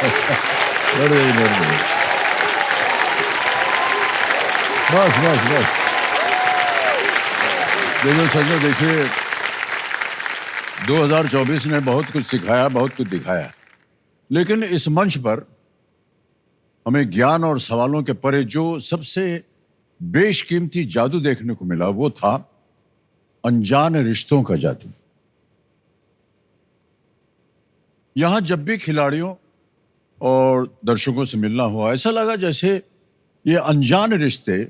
बड़े बड़े बस बस बस। देखिए संजय, देखिए 2024 ने बहुत कुछ सिखाया, बहुत कुछ दिखाया, लेकिन इस मंच पर हमें ज्ञान और सवालों के परे जो सबसे बेशकीमती जादू देखने को मिला वो था अनजान रिश्तों का जादू। यहां जब भी खिलाड़ियों और दर्शकों से मिलना हुआ, ऐसा लगा जैसे ये अनजान रिश्ते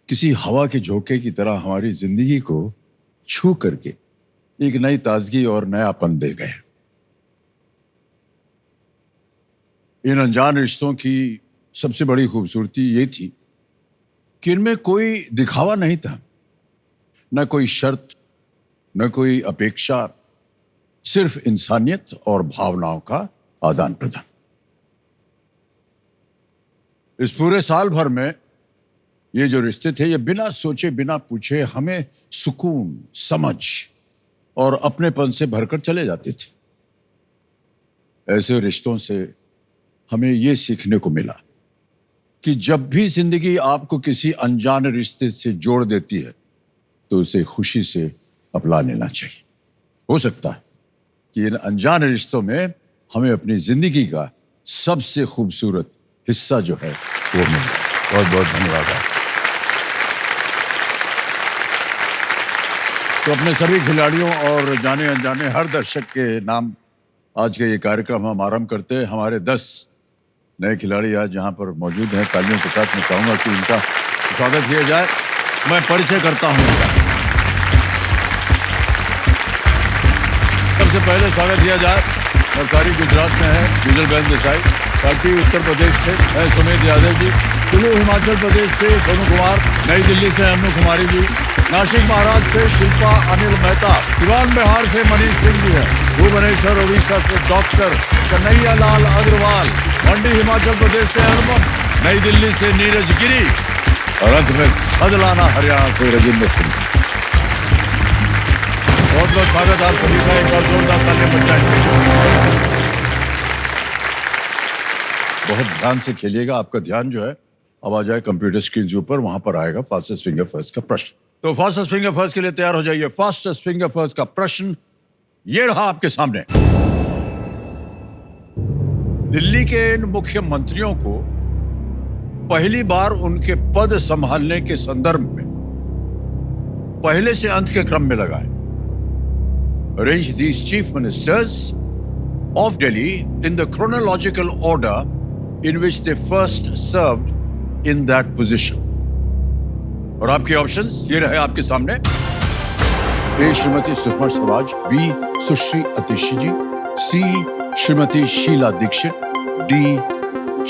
किसी हवा के झोंके की तरह हमारी जिंदगी को छू करके एक नई ताजगी और नयापन दे गए। इन अनजान रिश्तों की सबसे बड़ी खूबसूरती ये थी कि इनमें कोई दिखावा नहीं था, न कोई शर्त, न कोई अपेक्षा, सिर्फ इंसानियत और भावनाओं का आदान प्रदान। इस पूरे साल भर में ये जो रिश्ते थे, ये बिना सोचे बिना पूछे हमें सुकून, समझ और अपनेपन से भरकर चले जाते थे। ऐसे रिश्तों से हमें ये सीखने को मिला कि जब भी जिंदगी आपको किसी अनजान रिश्ते से जोड़ देती है तो उसे खुशी से अपना लेना चाहिए। हो सकता है कि इन अनजान रिश्तों में हमें अपनी जिंदगी का सबसे खूबसूरत हिस्सा जो है वो मिले। बहुत बहुत धन्यवाद। तो अपने सभी खिलाड़ियों और जाने अनजाने हर दर्शक के नाम आज का ये कार्यक्रम हम आरंभ करते हैं। हमारे 10 नए खिलाड़ी आज यहाँ पर मौजूद हैं। तालियों के साथ मैं चाहूंगा कि इनका स्वागत किया जाए। मैं परिचय करता हूँ इनका। सबसे पहले स्वागत किया जाए, नवसारी गुजरात से हैं बिजलबेन देसाई, पार्टी उत्तर प्रदेश से है सुमित यादव जी, कुल्लू हिमाचल प्रदेश से सोनू कुमार, नई दिल्ली से अनु कुमारी जी, नासिक महाराज से शिल्पा अनिल मेहता, सिवान बिहार से मनीष सिंह जी हैं, भुवनेश्वर उड़ीसा से डॉक्टर कन्हैया लाल अग्रवाल, मंडी हिमाचल प्रदेश से अनुपम, नई दिल्ली से नीरज गिरी और अंत में सदलाना हरियाणा से राजेंद्र सिंह। बहुत बहुत स्वागत आप सभी का। एक बार जोरदार तालियां बजाएं। बहुत ध्यान से खेलिएगा। आपका ध्यान जो है अब आ जाए कंप्यूटर स्क्रीन के ऊपर, वहां पर आएगा फास्टेस्ट फिंगर फर्स्ट का प्रश्न। तो फास्टेस्ट फिंगर फर्स्ट के लिए तैयार हो जाइए। फास्टेस्ट फिंगर फर्स्ट का प्रश्न ये रहा आपके सामने। दिल्ली के इन मुख्यमंत्रियों को पहली बार उनके पद संभालने के संदर्भ में पहले से अंत के क्रम में लगाए। Arrange these chief ministers of Delhi in the chronological order in which they first served in that position. और आपके ऑप्शंस ये रहे आपके सामने। ए श्रीमती सुषमा स्वराज, बी सुश्री आतिशी जी, सी श्रीमती शीला दीक्षित, डी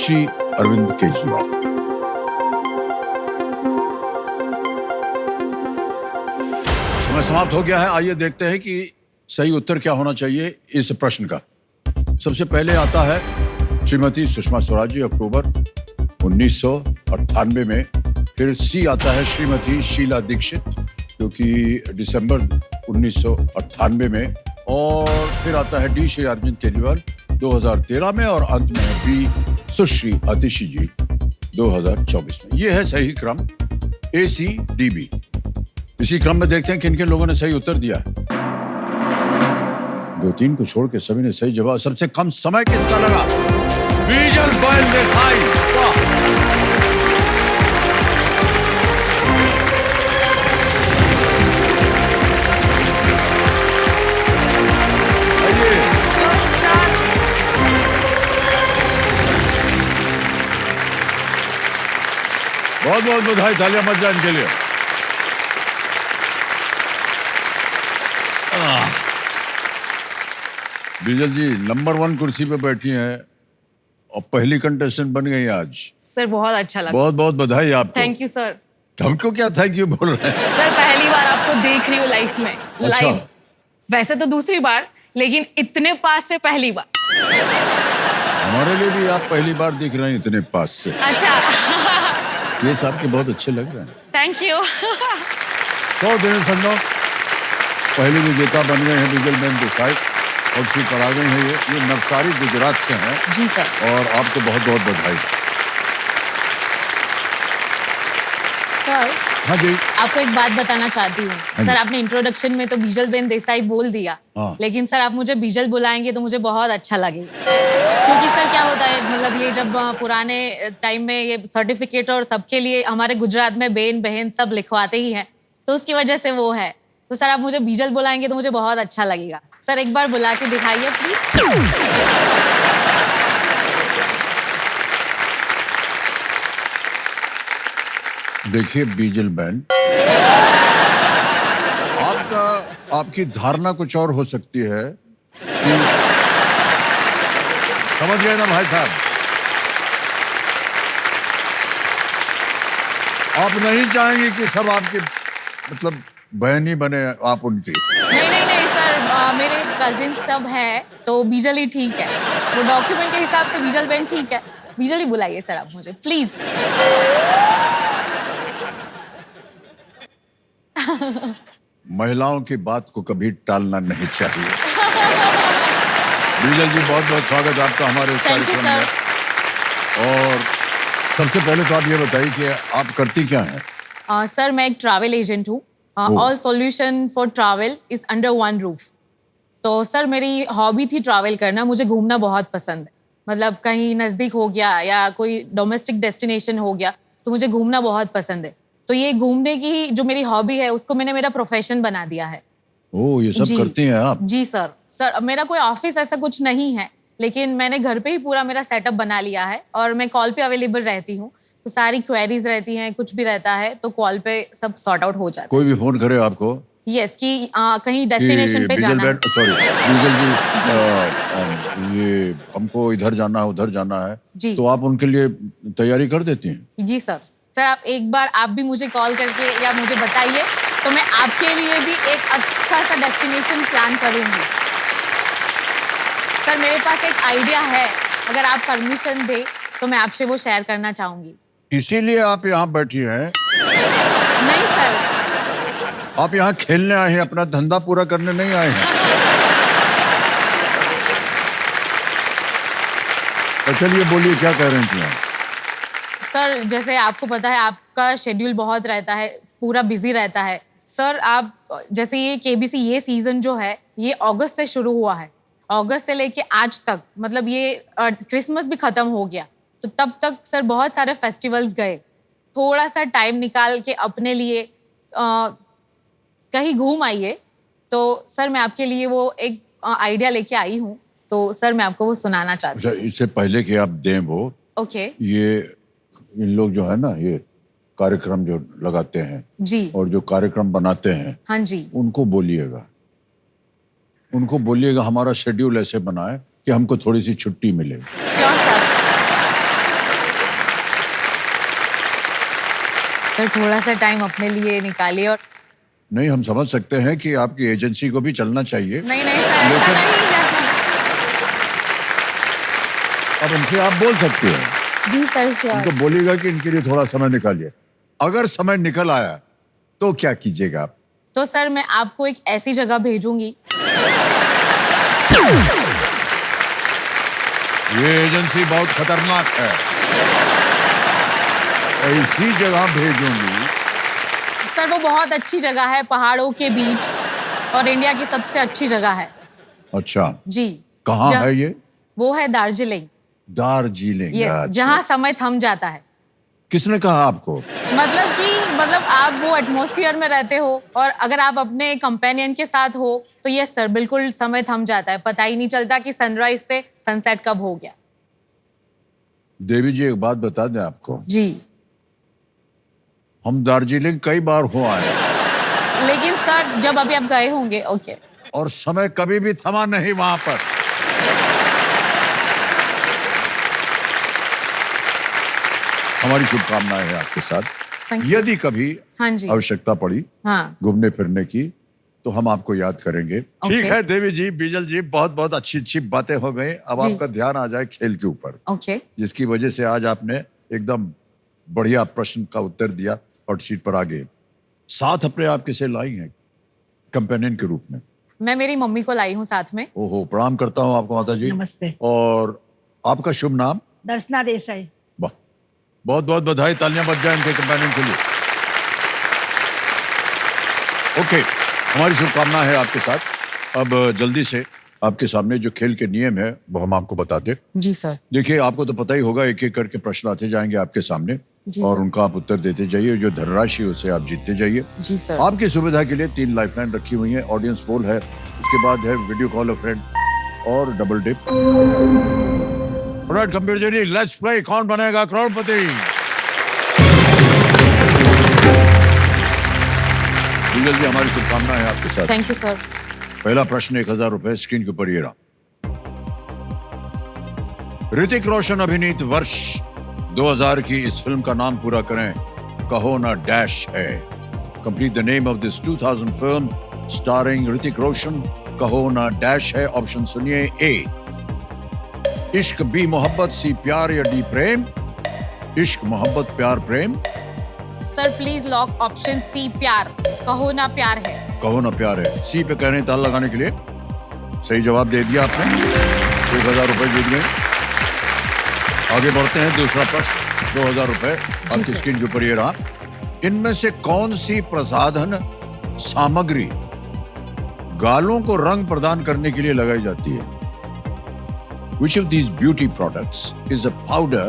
श्री अरविंद केजरीवाल। समय समाप्त हो गया है। आइए देखते हैं कि सही उत्तर क्या होना चाहिए इस प्रश्न का। सबसे पहले आता है श्रीमती सुषमा स्वराज जी, अक्टूबर 1998 में। फिर सी आता है श्रीमती शीला दीक्षित, जो कि दिसंबर 1998 में। और फिर आता है डी श्री अरविंद केजरीवाल 2013 में। और अंत में बी सुश्री आतिशी जी 2024 में। यह है सही क्रम ए सी डी बी। इसी क्रम में देखते हैं किन किन लोगों ने सही उत्तर दिया है। 2-3 को छोड़ के सभी ने सही जवाब। सबसे कम समय किसका लगा? बिजलबेन देसाई। वाह, आइए। बहुत बहुत बधाई। तालियां मत जान के लिए। बिजल जी नंबर 1 कुर्सी पे बैठी हैं और पहली कंटेस्टेंट बन गई आज। सर बहुत अच्छा लगा। बहुत बहुत बधाई आपको। Thank you sir. हमको क्या थैंक यू बोल रहे हैं? सर पहली बार आपको देख रही हूँ लाइफ में। अच्छा। लाइव वैसे तो दूसरी बार, लेकिन इतने पास से पहली बार। हमारे लिए भी आप पहली बार दिख रहे हैं इतने पास से। अच्छा। केस आपके बहुत अच्छे लग रहे हैं। Thank you. तो दिनेश संजो पहले विजेता बन गए हैं बिजलबेन देसाई। और सीट पर आ गई हैं ये नवसारी गुजरात से हैं जी सर। और आपको बहुत बहुत बधाई। सर हाँ जी। आपको एक बात बताना चाहती हूँ। हाँ सर जी। आपने इंट्रोडक्शन में तो बीजलबेन देसाई बोल दिया, हाँ। लेकिन सर आप मुझे बीजल बुलाएंगे तो मुझे बहुत अच्छा लगेगा। क्योंकि सर क्या होता है, मतलब ये जब पुराने टाइम में ये सर्टिफिकेट और सबके लिए हमारे गुजरात में बेन बहन सब लिखवाते ही हैं, तो उसकी वजह से वो है। तो सर आप मुझे बीजल बुलाएंगे तो मुझे बहुत अच्छा लगेगा। सर एक बार बुला के दिखाइए प्लीज। देखिए बीजल बहन, आपकी धारणा कुछ और हो सकती है कि समझ गए ना भाई साहब, आप नहीं चाहेंगे कि सब आपके मतलब बहन ही बने आप उनकी। नहीं नहीं नहीं सर, मेरे कजिन सब है तो बीजल ही ठीक है। वो डॉक्यूमेंट के हिसाब से बीजल बेन ठीक है। बीजल ही बुलाइए सर आप मुझे प्लीज। महिलाओं की बात को कभी टालना नहीं चाहिए। बीजल जी बहुत बहुत स्वागत आपका हमारे इस थैंक यू कार्यक्रम में। सर। और सबसे पहले तो आप ये बताइए कि आप करती क्या हैं? सर मैं एक ट्रैवल एजेंट हूँ। All solution for travel is under one roof. तो सर मेरी हॉबी थी ट्रैवल करना, मुझे घूमना बहुत पसंद है। मतलब कहीं नज़दीक हो गया या कोई डोमेस्टिक डेस्टिनेशन हो गया तो मुझे घूमना बहुत पसंद है। तो ये घूमने की जो मेरी हॉबी है उसको मैंने मेरा प्रोफेशन बना दिया है। ओह, ये सब जी करती हैं आप? जी सर। सर मेरा कोई ऑफिस ऐसा कुछ नहीं है, लेकिन मैंने घर पे ही पूरा मेरा सेटअप बना लिया है और मैं कॉल पे अवेलेबल रहती हूँ। तो सारी क्वेरीज रहती हैं, कुछ भी रहता है तो कॉल पे सब सॉर्ट आउट हो जाता कोई भी फोन करे आपको है। यस कि कहीं कि डेस्टिनेशन पे बीजल जाना है। बहन, सॉरी बीजल जी, ये हमको इधर जाना है उधर जाना है, जी। तो आप उनके लिए तैयारी कर देती हैं? जी सर। सर आप एक बार आप भी मुझे कॉल करके या मुझे बताइए तो मैं आपके लिए भी एक अच्छा सा डेस्टिनेशन प्लान करूंगी। सर मेरे पास एक आइडिया है, अगर आप परमिशन दे तो मैं आपसे वो शेयर करना चाहूंगी। इसीलिए आप यहाँ बैठी हैं? नहीं सर। आप यहाँ खेलने आए हैं, अपना धंधा पूरा करने नहीं आए हैं। तो चलिए बोलिए, क्या कह रही थी आप? सर जैसे आपको पता है आपका शेड्यूल बहुत रहता है, पूरा बिजी रहता है। सर आप जैसे ये केबीसी ये सीजन जो है ये अगस्त से शुरू हुआ है। अगस्त से लेके आज तक, मतलब ये क्रिसमस भी खत्म हो गया, तो तब तक सर बहुत सारे फेस्टिवल्स गए। थोड़ा सा टाइम निकाल के अपने लिए कहीं घूम आइए। तो सर मैं आपके लिए वो एक आइडिया लेके आई हूँ, तो सर मैं आपको वो सुनाना चाहती अच्छा, इससे पहले कि आप दें वो, हूँ। ओके। ये इन लोग जो है ना, ये कार्यक्रम जो लगाते हैं जी। और जो कार्यक्रम बनाते हैं, हाँ जी। उनको बोलिएगा हमारा शेड्यूल ऐसे बनाए कि हमको थोड़ी सी छुट्टी मिले। Sure sir. सर थोड़ा सा टाइम अपने लिए निकालिए। और नहीं, हम समझ सकते हैं कि आपकी एजेंसी को भी चलना चाहिए, नहीं नहीं सर, ऐसा लेकिन नहीं है। अब उनसे आप बोल सकते हैं, जी सर श्योर। उनको बोलिएगा कि इनके लिए थोड़ा समय निकालिए। अगर समय निकल आया तो क्या कीजिएगा आप? तो सर मैं आपको एक ऐसी जगह भेजूंगी। ये एजेंसी बहुत खतरनाक है। ऐसी जगह भेजूंगी। सर वो बहुत अच्छी जगह है, पहाड़ों के बीच, और इंडिया की सबसे अच्छी जगह है। अच्छा, जी। कहाँ है ये? वो है दार्जिलिंग। दार्जिलिंग। यस, अच्छा। जहाँ समय थम जाता है। किसने कहा आपको? मतलब आप वो एटमॉस्फेयर में रहते हो और अगर आप अपने कंपेनियन के साथ हो तो यस सर, बिल्कुल समय थम जाता है, पता ही नहीं चलता कि सनराइज से सनसेट कब हो गया। देवी जी, एक बात बता दें आपको, जी। हम दार्जिलिंग कई बार हो आए लेकिन सर जब अभी आप गए होंगे। ओके। और समय कभी भी थमा नहीं वहां पर। हमारी शुभकामनाएं हैं आपके साथ। Thank you. यदि कभी हाँ जी। आवश्यकता पड़ी हाँ। घूमने फिरने की तो हम आपको याद करेंगे। ठीक है देवी जी, बीजल जी, बहुत बहुत अच्छी अच्छी बातें हो गई। अब जी। आपका ध्यान आ जाए खेल के ऊपर, ओके। जिसकी वजह से आज आपने एकदम बढ़िया प्रश्न का उत्तर दिया और सीट पर आ गए। साथ अपने आप किसे लाई हैं कंपेनियन के रूप में? मैं मेरी मम्मी को लाई हूँ साथ में। ओहो, प्रणाम करता हूँ आपको माता जी। नमस्ते। और आपका शुभ नाम? दर्शना देसाई। वाह, बहुत बहुत बधाई, तालियां बज जाए इनके कंपेनियन के लिए। ओके, हमारी शुभकामना है आपके साथ। अब जल्दी से आपके सामने जो खेल के नियम है वो हम आपको बताते। जी सर। देखिए, आपको तो पता ही होगा, एक एक करके प्रश्न आते जाएंगे आपके सामने जी और सर। उनका आप उत्तर देते जाइए। जो धनराशि उसे आप जीतते जाइए। जी सर। आपकी सुविधा के लिए 3 लाइफलाइन रखी हुई है। ऑडियंस पोल है, उसके बाद है वीडियो कॉल अ फ्रेंड और double dip. All right computer ji, let's play. Kaun Banega Crorepati? Vigil जी, हमारी शुभकामना है आपके साथ। Thank you sir. पहला प्रश्न 1000 रुपए स्क्रीन के ऊपर ये रहा। ऋतिक रोशन अभिनीत वर्ष 2000 की इस फिल्म का नाम पूरा करें। कहो ना डैश है। Complete the name of this 2000 film starring Hrithik Roshan. Kaho Naa dash है। ऑप्शन सुनिए। ए इश्क, बी मोहब्बत, सी प्यार या डी प्रेम। इश्क, मोहब्बत, प्यार, प्रेम। Sir please lock option C प्यार। कहो ना प्यार है। कहो ना प्यार है। सी पे कह रहे हैं ताला लगाने के लिए। सही जवाब दे दिया आपने। 1000 रुपए जीत गए। आगे बढ़ते हैं। दूसरा प्रश्न 2000 रुपए आपकी सर। स्क्रीन के ऊपर ये रहा। इनमें से कौन सी प्रसाधन सामग्री गालों को रंग प्रदान करने के लिए लगाई जाती है? Which of these beauty products is a powder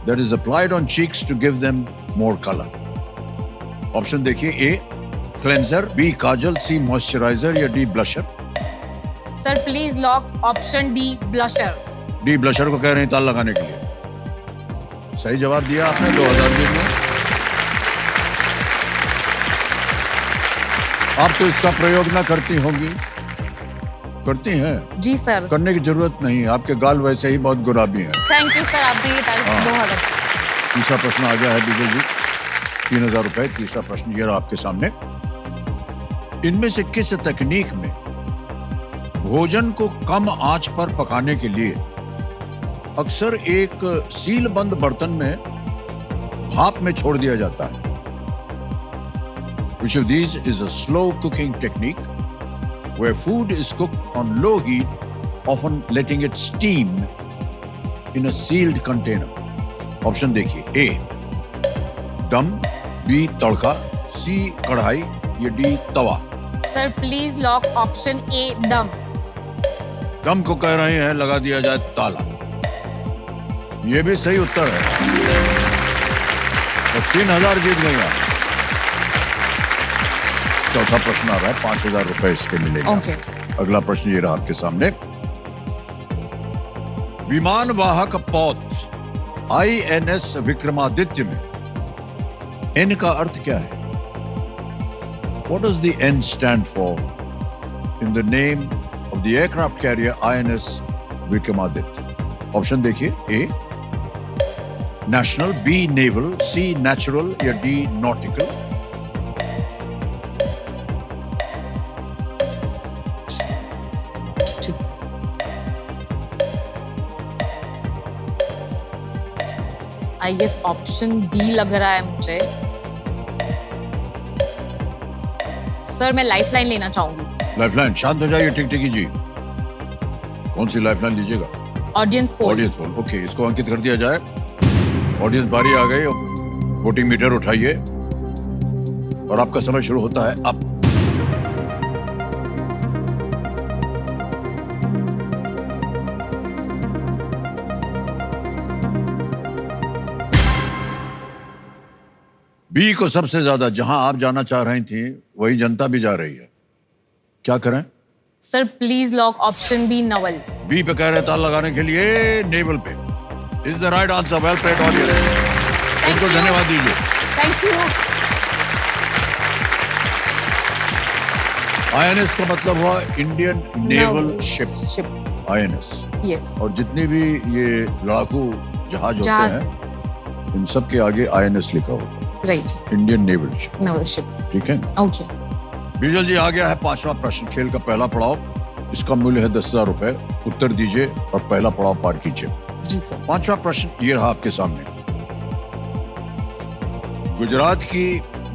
that is applied on cheeks to give them more color? Option देखिए। ए क्लेंजर, बी काजल, सी मॉइस्चराइजर या D blusher. Sir please lock option D blusher. D blusher को कह रहे हैं ताल लगाने के लिए। सही जवाब दिया आपने। 2000 जीत गए। आप तो इसका प्रयोग ना करती होंगी। करती हैं? जी सर। करने की जरूरत नहीं। आपके गाल वैसे ही बहुत गुलाबी हैं। थैंक यू सर, आपकी ये तारीफ हाँ। बहुत अच्छी। तीसरा प्रश्न आ गया है बिजल जी। 3000 रुपए। तीसरा प्रश्न ये रहा आपके सामने। इनमें से किस तकनीक में भोजन को कम आंच पर पकाने के लिए अक्सर एक सील बंद बर्तन में भाप में छोड़ दिया जाता है? Which of these is a slow cooking technique where food is cooked on low heat, often letting it steam in a sealed container? Option देखिए। ए दम, बी तड़का, सी कढ़ाई या D Tawa. Sir please lock option ए दम। दम को कह रहे हैं लगा दिया जाए ताला। ये भी सही उत्तर है और 3000 जीत गई आप। चौथा प्रश्न आ रहा है। 5000 रुपए इसके मिलेंगे। ओके। अगला प्रश्न ये रहा आपके सामने। विमान वाहक पौध INS विक्रमादित्य में N का अर्थ क्या है? What does the N stand for in the name of the aircraft carrier INS Vikramaditya? Option देखिए। A national, B naval, C natural या D nautical. I guess option B लग रहा है मुझे। सर मैं लाइफलाइन लेना चाहूंगी। लाइफलाइन। शांत हो जाइए टिकटिकी जी। कौन सी लाइफलाइन लीजिएगा? Audience poll. Audience poll. Okay, इसको अंकित कर दिया जाए। ऑडियंस बारी आ गई। वोटिंग मीटर उठाइए और आपका समय शुरू होता है अब। बी को सबसे ज्यादा, जहां आप जाना चाह रही थी वही जनता भी जा रही है। क्या करें? Sir please lock option B naval. B पे कह रहे ताल लगाने के लिए नेवल पे। Is the right answer. Well played audience. इनको धन्यवाद दीजिए। Thank you. INS का मतलब हुआ Indian naval ship. Ship. INS। Yes. और जितनी भी ये लड़ाकू जहाज होते जहाज। हैं इन सब के आगे INS लिखा होता है। Right. Indian naval ship. Naval ship. ठीक है। ओके। बिजल जी, आ गया है 5वां प्रश्न। खेल का पहला पड़ाव। इसका मूल्य है 10,000 रुपए। उत्तर दीजिए और पहला पड़ाव पार कीजिए। जी सर। 5वां प्रश्न ये रहा आपके सामने। गुजरात की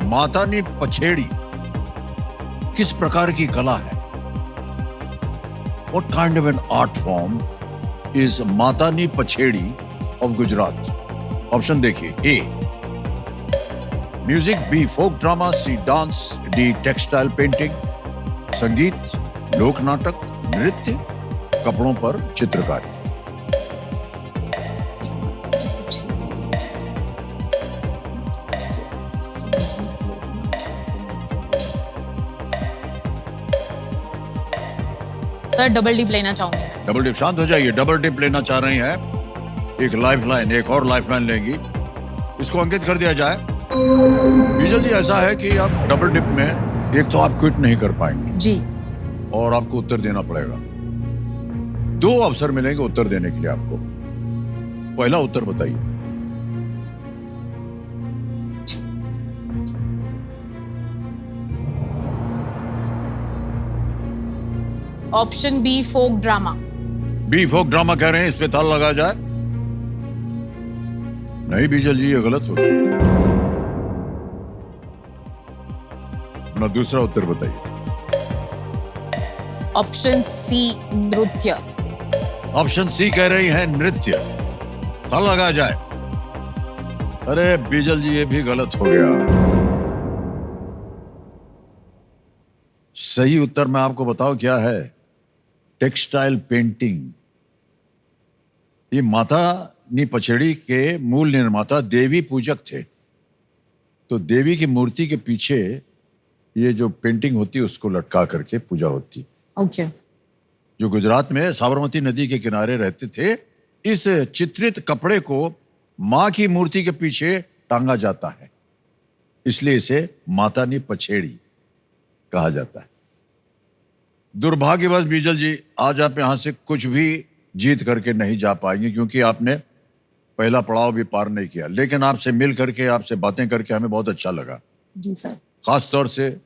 मातानी पछेड़ी किस प्रकार की कला है? What kind of an art form is Matani Pachedi of Gujarat? Option देखिए, ए म्यूजिक, बी फोक ड्रामा, सी डांस, डी टेक्सटाइल पेंटिंग, संगीत, लोक नाटक, नृत्य, कपड़ों पर चित्रकारी। सर डबल डिप लेना चाहूंगी। डबल डिप, शांत हो जाइए। डबल डिप लेना चाह रही हैं, एक लाइफ लाइन, एक और लाइफ लाइन लेंगी, इसको अंकित कर दिया जाए। बीजल जी, ऐसा है कि आप डबल डिप में एक तो आप क्विट नहीं कर पाएंगे जी, और आपको उत्तर देना पड़ेगा। दो अवसर मिलेंगे उत्तर देने के लिए आपको। पहला उत्तर बताइए। ऑप्शन बी फोक ड्रामा। बी फोक ड्रामा कह रहे हैं, इस पे ताला लगा जाए। नहीं बीजल जी, ये गलत हो गया। अपना दूसरा उत्तर बताइए। ऑप्शन सी नृत्य। ऑप्शन सी कह रही है नृत्य, ताला लगा जाए। अरे बीजल जी, ये भी गलत हो गया। सही उत्तर मैं आपको बताऊं क्या है? Textile painting. ये मातानी पचेड़ी के मूल निर्माता देवी पूजक थे, तो देवी की मूर्ति के पीछे ये जो पेंटिंग होती है उसको लटका करके पूजा होती। ओके। जो गुजरात में साबरमती नदी के किनारे रहते थे, इस चित्रित कपड़े को मां की मूर्ति के पीछे टांगा जाता है, इसलिए इसे मातानी पछेड़ी कहा जाता है। दुर्भाग्यवश बीजल जी, आज आप यहां से कुछ भी जीत करके नहीं जा पाएंगे, क्योंकि आपने पहला पड़ाव भी पार नहीं किया। लेकिन आपसे मिल करके, आपसे बातें करके हमें बहुत अच्छा लगा। जी सर। खास तौर से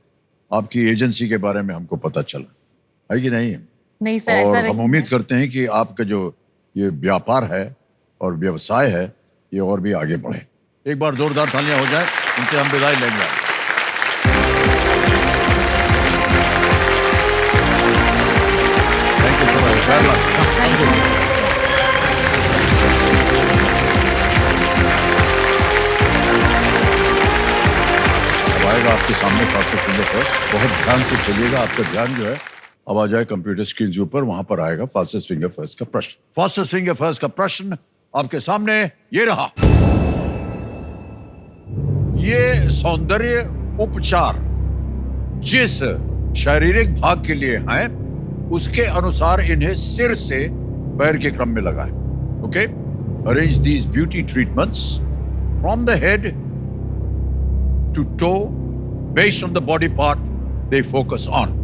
आपकी एजेंसी के बारे में हमको पता चला, है कि नहीं? नहीं सर, और ऐसा हम उम्मीद करते हैं कि आपका जो ये व्यापार है और व्यवसाय है, ये और भी आगे बढ़े। एक बार जोरदार तालियां हो जाए, इनसे हम विदाई लेंगे। Thank you so much. अब आएगा आपके सामने फास्टेस्ट फिंगर फर्स्ट। बहुत ध्यान से चलिएगा, आपका ध्यान जो है अब आ जाए कंप्यूटर स्क्रीन के ऊपर, वहां पर आएगा फास्टेस्ट फिंगर फर्स्ट का प्रश्न। फास्टेस्ट फिंगर फर्स्ट का प्रश्न आपके सामने ये रहा। ये सौंदर्य उपचार जिस शारीरिक भाग के लिए हैं, उसके अनुसार इन्हें सिर से पैर के क्रम में लगाएं। Okay? Arrange these beauty treatments from the head to toe based on the body part they focus on.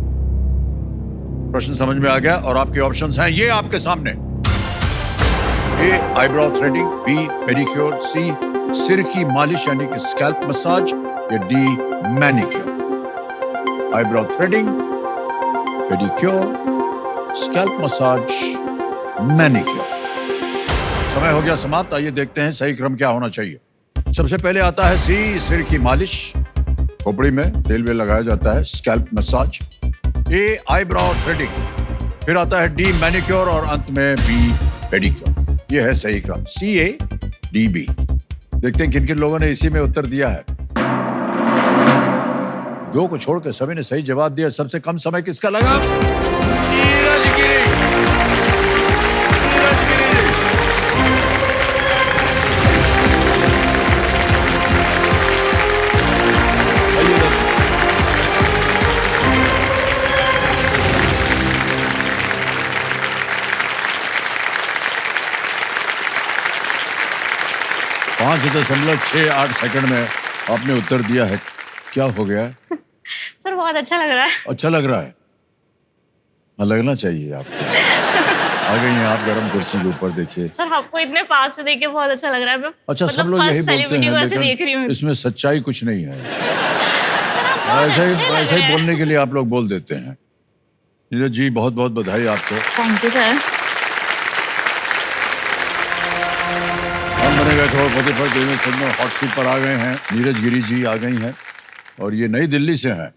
प्रश्न समझ में आ गया और आपके ऑप्शंस हैं ये आपके सामने। ए आईब्रो थ्रेडिंग, बी पेडिक्योर, सी सिर की मालिश यानी कि स्कैल्प मसाज, या D manicure. Eyebrow threading, pedicure, scalp massage, manicure. समय हो गया समाप्त। आइए देखते हैं सही क्रम क्या होना चाहिए। सबसे पहले आता है सी सिर की मालिश, खोपड़ी में तेल वेल लगाया जाता है, स्कैल्प मसाज। ए आईब्रो थ्रेडिंग, फिर आता है डी मैनिक्योर और अंत में बी पेडिक्योर। ये है सही क्रम, सी ए डी बी। देखते हैं किन किन लोगों ने इसी में उत्तर दिया है। दो को छोड़कर सभी ने सही जवाब दिया। सबसे कम समय किसका लगा? नीरज गिरी। नीरज गिरी। पांच 5.68 सेकंड में आपने उत्तर दिया है। क्या हो गया है? सर बहुत अच्छा लग रहा है। अच्छा लग रहा है? हाँ, लगना चाहिए आपको। आ गई हैं आप गर्म कुर्सी के ऊपर, देखिए। सर आपको इतने पास से देख के बहुत अच्छा लग रहा है। अच्छा, सब लोग यही बोलते हैं, लेकिन इसमें सच्चाई कुछ नहीं है। ऐसे ही बोलने के लिए आप लोग बोल देते हैं। नीरज जी, बहुत बहुत बधाई आपको। Thank you sir. हम बने गए थे फतेहपुर देवेंद्र में हॉट सीट पर आ गए हैं। नीरज गिरी जी आ गई हैं और ये नई दिल्ली से हैं।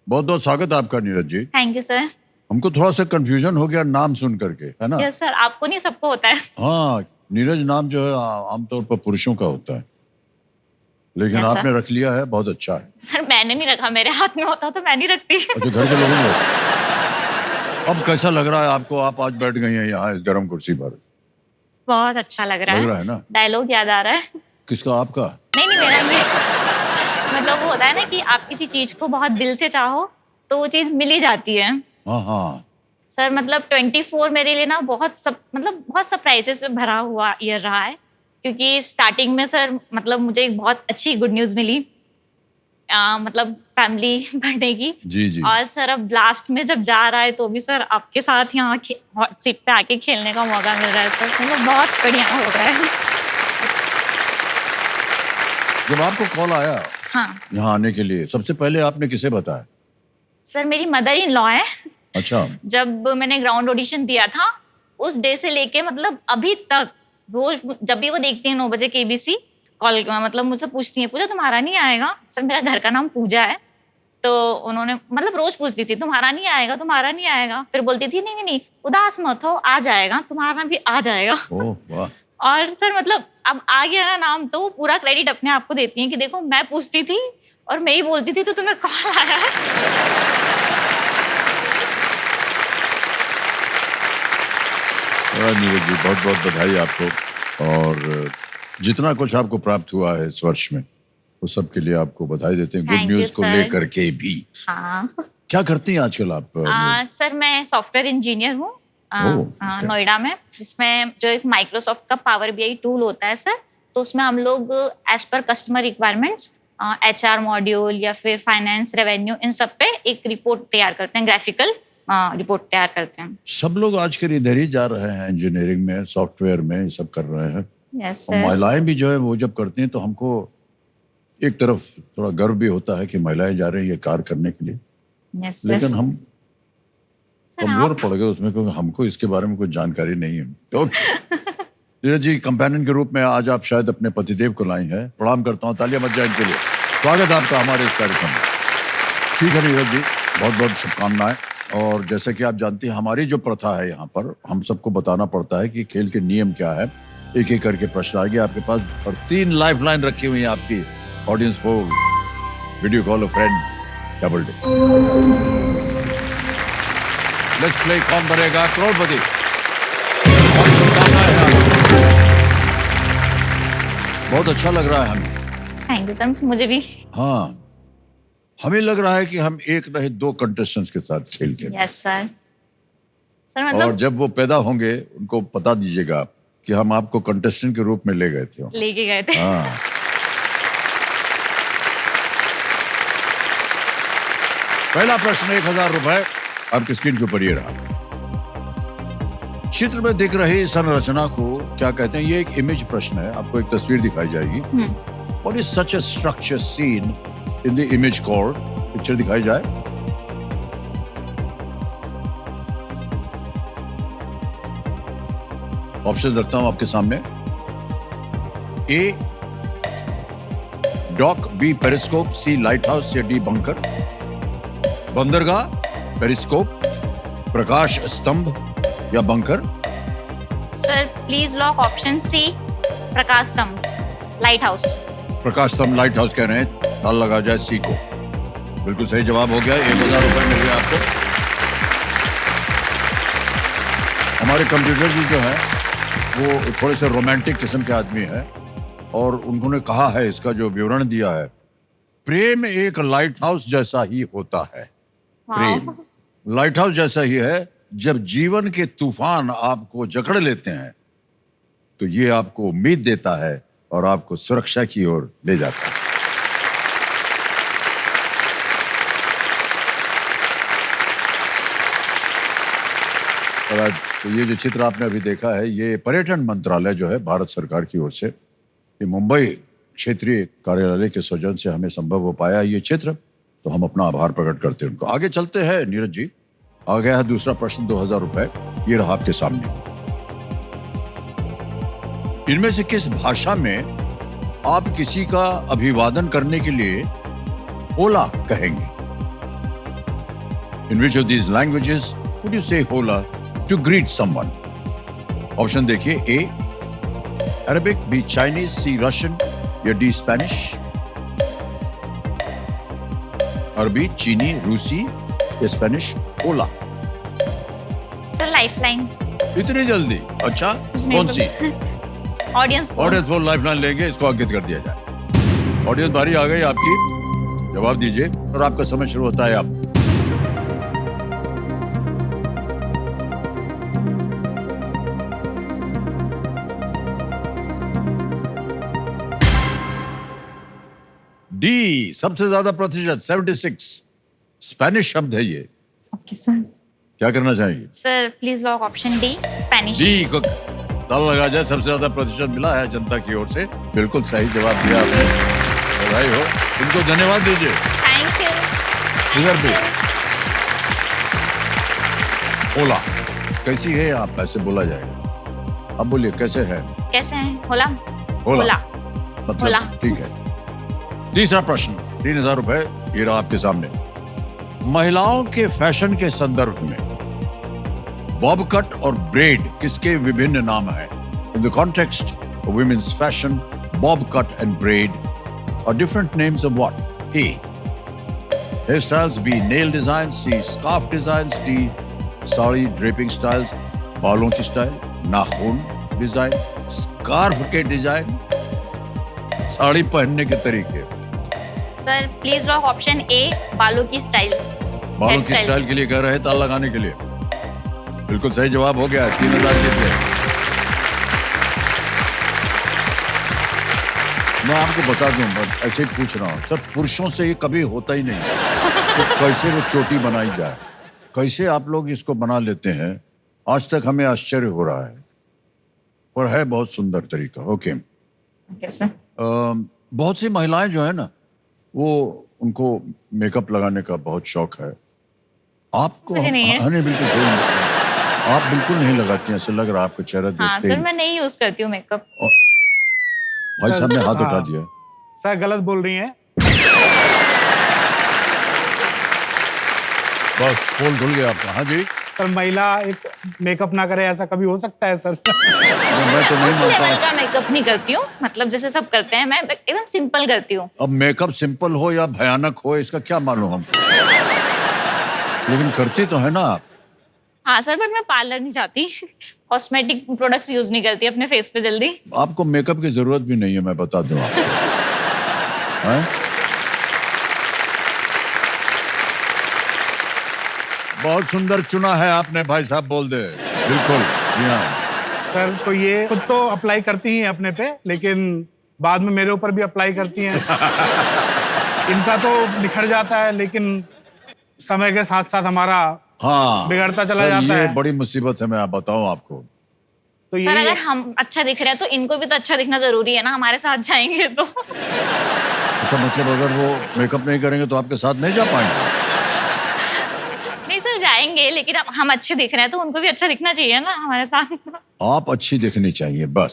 बहुत बहुत स्वागत आपका Neeraj ji. Thank you sir. हमको थोड़ा सा कंफ्यूजन हो गया नाम सुन करके, है ना? यस सर, आपको नहीं सबको होता है। हाँ, नीरज नाम जो है आमतौर पर पुरुषों का होता है, लेकिन Yes, आपने रख लिया है, बहुत अच्छा है। सर मैंने नहीं रखा, मेरे हाथ में होता तो मैं नहीं रखती। अच्छा, घर के लोगों ने। अब कैसा लग रहा है आपको? आप आज बैठ गई हैं यहाँ इस गर्म कुर्सी पर। बहुत अच्छा लग रहा लग रहा है ना? डायलॉग याद आ रहा है। किसका? आपका? नहीं नहीं, मेरा नहीं। मतलब वो होता है ना कि आप किसी चीज को बहुत दिल से चाहो तो वो चीज मिल ही जाती है। हाँ हाँ। सर मतलब 24 मेरे लिए ना बहुत सरप्राइजेस से भरा हुआ ईयर रहा है, क्योंकि स्टार्टिंग में सर मतलब मुझे एक बहुत अच्छी गुड न्यूज मिली, मतलब फैमिली बर्थडे की। जी जी। और सर अब लास्ट में जब जा रहा है तो भी सर आपके साथ यहाँ हॉट सीट पे आके खेलने का मौका मिल रहा है सर, मतलब बहुत बढ़िया हो रहा है। जब आपको कॉल आया हाँ यहाँ आने के लिए, सबसे पहले आपने किसे बताया? सर, मेरी मदर इन लॉ है। अच्छा। जब मैंने ग्राउंड ऑडिशन दिया था उस डे से लेके मतलब अभी तक रोज जब भी वो देखती है 9 बजे केबीसी कॉल, मतलब मुझसे पूछती है, पूजा तुम्हारा नहीं आएगा? सर मेरा घर का नाम पूजा है, तो उन्होंने मतलब रोज पूछती थी तुम्हारा नहीं आएगा, तुम्हारा नहीं आएगा। फिर बोलती थी नहीं नहीं नहीं, उदास मत हो, आ जाएगा, तुम्हारा भी आ जाएगा। ओह वाह। और सर मतलब अब आ गया ना नाम, तो वो पूरा क्रेडिट अपने आप को देती है कि देखो मैं पूछती थी और मैं ही बोलती थी तो तुम्हें कॉल आया है। नीरज जी, बहुत बहुत बधाई आपको, और जितना कुछ आपको प्राप्त हुआ है इस वर्ष में वो सब के लिए आपको बधाई देते हैं, गुड Thank you, न्यूज को sir. लेकर के भी। हाँ क्या करती हैं आजकल आप? सर मैं सॉफ्टवेयर इंजीनियर हूँ okay. नोएडा में, जिसमें जो एक माइक्रोसॉफ्ट का पावर बीआई टूल होता है सर, तो उसमें हम लोग as per customer requirements HR module या फिर फाइनेंस रेवेन्यू इन सब पे एक रिपोर्ट तैयार करते हैं, ग्राफिकल रिपोर्ट तैयार करते हैं। सब लोग आजकल इधर ही जा रहे हैं, इंजीनियरिंग में, सॉफ्टवेयर में, ये सब कर रहे हैं। यस और सर। महिलाएं भी जो है वो जब करती हैं तो हमको एक तरफ थोड़ा गर्व भी होता है कि महिलाएं जा रही है ये कार्य करने के लिए, यस सर। लेकिन हम सर, कमजोर आप- पड़ गए उसमें, क्योंकि हमको इसके बारे में कुछ जानकारी नहीं है। ओके नीरज जी, कंपेनियन के रूप में आज आप शायद अपने पतिदेव को लाई हैं। प्रणाम करता हूँ, तालियां बज जाए इनके लिए। स्वागत है आपका हमारे इस कार्यक्रम में। ठीक है नीरज जी, बहुत बहुत शुभकामनाएं। और जैसे कि आप जानती हैं, हमारी जो प्रथा है यहाँ पर, हम सबको बताना पड़ता है कि खेल के नियम क्या है। एक एक करके प्रश्न आएंगे आपके पास, और 3 लाइफलाइन रखी हुई है आपकी ऑडियंस को। Video call a friend, double day. Let's play Kaun Banega करोड़पति। बहुत शुभकामनाएं हैं आपको। बहुत अच्छा लग रहा है हमें। थैंक यू सर, मुझे भी। हाँ, हमें लग रहा है कि हम एक नहीं 2 कंटेस्टेंट्स के साथ खेल के, यस सर। सर और मतलब जब वो पैदा होंगे उनको बता दीजिएगा आप कि हम आपको कंटेस्टेंट के रूप में ले गए थे। लेके गए थे। हाँ। पहला प्रश्न 1000 रुपए आपकी स्क्रीन के ऊपर ये रहा। चित्र में दिख रही संरचना को क्या कहते हैं? ये एक इमेज प्रश्न है, आपको एक तस्वीर दिखाई जाएगी। What is such a structure seen in the image called? Picture दिखाई जाए। ऑप्शन रखता हूं आपके सामने। A dock, B periscope, C light house या डी बंकर। बंदरगाह, पेरिस्कोप, प्रकाश स्तंभ या bunker. Sir please lock option C, प्रकाश स्तंभ, लाइट हाउस। प्रकाश स्तंभ, लाइट हाउस कह रहे हैं, ताल लगा जाए सी को। बिल्कुल सही जवाब हो गया। 1000 रुपए मिल गया आपको। हमारे कंप्यूटर जी जो है वो थोड़े से रोमांटिक किस्म के आदमी है, और उन्होंने कहा है, इसका जो विवरण दिया है, प्रेम एक लाइट हाउस जैसा ही होता है। प्रेम लाइट हाउस जैसा ही है। जब जीवन के तूफान आपको जकड़ लेते हैं तो ये आपको उम्मीद देता है और आपको सुरक्षा की ओर ले जाता है। और आज तो ये जो चित्र आपने अभी देखा है, ये पर्यटन मंत्रालय जो है भारत सरकार की ओर से, ये मुंबई क्षेत्रीय कार्यालय के सौजन्य से हमें संभव हो पाया ये चित्र, तो हम अपना आभार प्रकट करते हैं उनको। आगे चलते हैं नीरज जी, आ गया है दूसरा प्रश्न 2000 रुपए, ये रहा आपके सामने। इनमें से किस भाषा में आप किसी का अभिवादन करने के लिए ओला कहेंगे? In which of these languages would you say hola to greet someone? Option देखिए, A Arabic, B Chinese, C Russian या डी स्पेनिश। अरबी, चीनी, रूसी या स्पेनिश होला। Sir lifeline. इतनी जल्दी? अच्छा, कौन सी? ऑडियंस ऑडियंस फोन लाइफलाइन लेंगे, इसको अंकित कर दिया जाए। ऑडियंस बारी आ गई आपकी, जवाब दीजिए और आपका समय शुरू होता है अब। डी, सबसे ज्यादा प्रतिशत 76, स्पेनिश शब्द है ये। Okay sir. क्या करना चाहेंगे? Sir please lock option D, Spanish. D को ताला लगा जाए, सबसे ज्यादा प्रतिशत मिला है जनता की ओर से। बिल्कुल सही जवाब दिया आपने, बधाई हो। इनको धन्यवाद दीजिए। Thank you. इधर भी होला कैसी है, आप ऐसे बोला जाएगा। अब बोलिए कैसे है? कैसे हैं? होला। होला होला। मतलब ठीक है। तीसरा प्रश्न, 3000 रुपए ये रहा आपके सामने। महिलाओं के फैशन के संदर्भ में बॉब कट और ब्रेड किसके विभिन्न नाम हैं? In the context of women's fashion, bob cut and braid are different names of what? A hair styles, B nail design, C scarf designs, D sari draping styles, बालों की स्टाइल, नाखून design, scarf के design, sari पहनने के तरीके। Sir please lock option A, बालों की styles. बालों की स्टाइल के लिए कह रहे हैं, ताला लगाने के लिए। बिल्कुल सही जवाब हो गया, 3000 जीत गए। मैं आपको बता दूं, बस ऐसे ही पूछ रहा हूँ सर, पुरुषों से ये कभी होता ही नहीं तो कैसे वो चोटी बनाई जाए, कैसे आप लोग इसको बना लेते हैं, आज तक हमें आश्चर्य हो रहा है। पर है बहुत सुंदर तरीका। ओके। Okay sir. बहुत सी महिलाएं जो है ना, वो उनको मेकअप लगाने का बहुत शौक है। आपको मुझे नहीं है। हाँ, नहीं बिल्कुल सही, आप बिल्कुल नहीं लगाती हैं, ऐसा लग रहा है आपको चेहरा हाँ देखते सर, ही। मैं नहीं यूज करती हूँ मेकअप। भाई साहब ने हाथ हाँ। उठा दिया। सर गलत बोल रही हैं। बस पोल खुल गया आपका। हाँ जी, सर महिला एक मेकअप ना करे, ऐसा कभी हो सकता है सर? मैं तो नहीं उस मानता लेवल हूँ। का मेकअप नहीं करती हूँ, मतलब जैसे सब करते हैं, मैं एकदम सिंपल करती हूँ। अब मेकअप सिंपल हो या भयानक हो, इसका क्या मालूम हमको, लेकिन करती तो है ना आप। हाँ सर, बट मैं पार्लर नहीं जाती, कॉस्मेटिक प्रोडक्ट्स यूज नहीं करती अपने फेस पे जल्दी। आपको मेकअप की जरूरत भी नहीं है, मैं बता दूं आपको। हैं? बहुत सुंदर चुना है आपने भाई साहब, बोल दे। बिल्कुल जी हाँ। सर तो ये खुद तो अप्लाई करती हैं अपने पे, लेकिन बाद में मेरे ऊपर भी अप्लाई करती हैं। इनका तो निखर जाता है, लेकिन समय के साथ साथ हमारा हाँ, बिगड़ता चला सर, जाता ये है। बड़ी मुसीबत है, मैं आप बताऊं आपको। तो सर ये अगर हम अच्छा दिख रहे हैं तो इनको भी तो अच्छा दिखना जरूरी है ना, हमारे साथ जाएंगे तो। अच्छा, मतलब अगर वो मेकअप नहीं करेंगे तो आपके साथ नहीं जा पाएंगे? नहीं सर, जाएंगे, लेकिन अब हम अच्छे दिख रहे हैं तो उनको भी अच्छा दिखना चाहिए ना हमारे साथ। आप अच्छी दिखनी चाहिए, बस।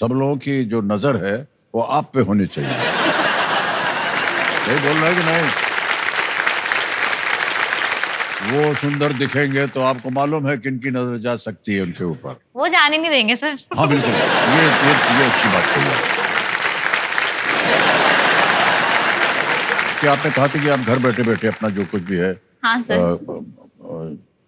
सब लोगों की जो नजर है वो आप पे होनी चाहिए। सही बोल रहे हैं कि नहीं? वो सुंदर दिखेंगे तो आपको मालूम है किनकी नजर जा सकती है उनके ऊपर। वो जाने नहीं देंगे सर। हाँ बिल्कुल, ये अच्छी बात कही है। कि आपने कहा था कि आप घर बैठे बैठे अपना जो कुछ भी है, हाँ सर,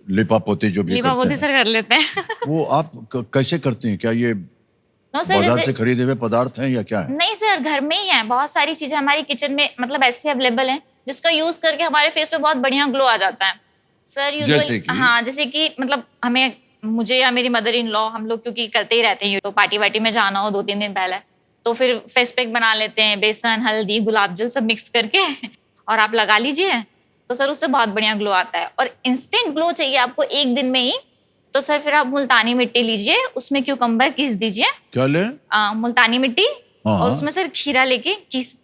लिपा पोती जो भी लीपा करते पोती हैं, सर कर लेते हैं। वो आप कैसे करती हैं? क्या ये नो सर, बाजार से जैसे खरीदे हुए पदार्थ हैं या क्या है? नहीं सर, घर में ही है, बहुत सारी चीजें हमारी किचन में मतलब ऐसे अवेलेबल हैं जिसका यूज करके हमारे फेस पे बहुत बढ़िया ग्लो आ जाता है सर। जैसे यूजुअली कि? हाँ, जैसे कि मतलब हमें, मुझे या मेरी मदर इन लॉ, हम लोग क्योंकि करते ही रहते हैं, तो पार्टी वार्टी में जाना हो 2-3 दिन पहले, तो फिर फेस पैक बना लेते हैं, बेसन, हल्दी, गुलाब जल सब मिक्स करके, और आप लगा लीजिए तो सर उससे बहुत बढ़िया ग्लो आता है। और इंस्टेंट ग्लो चाहिए आपको एक दिन में ही, तो सर फिर आप मुल्तानी मिट्टी लीजिए, उसमें क्यूकम्बर घिस दीजिए, क्या ले? मुल्तानी मिट्टी, हाँ, और उसमें सर खीरा लेके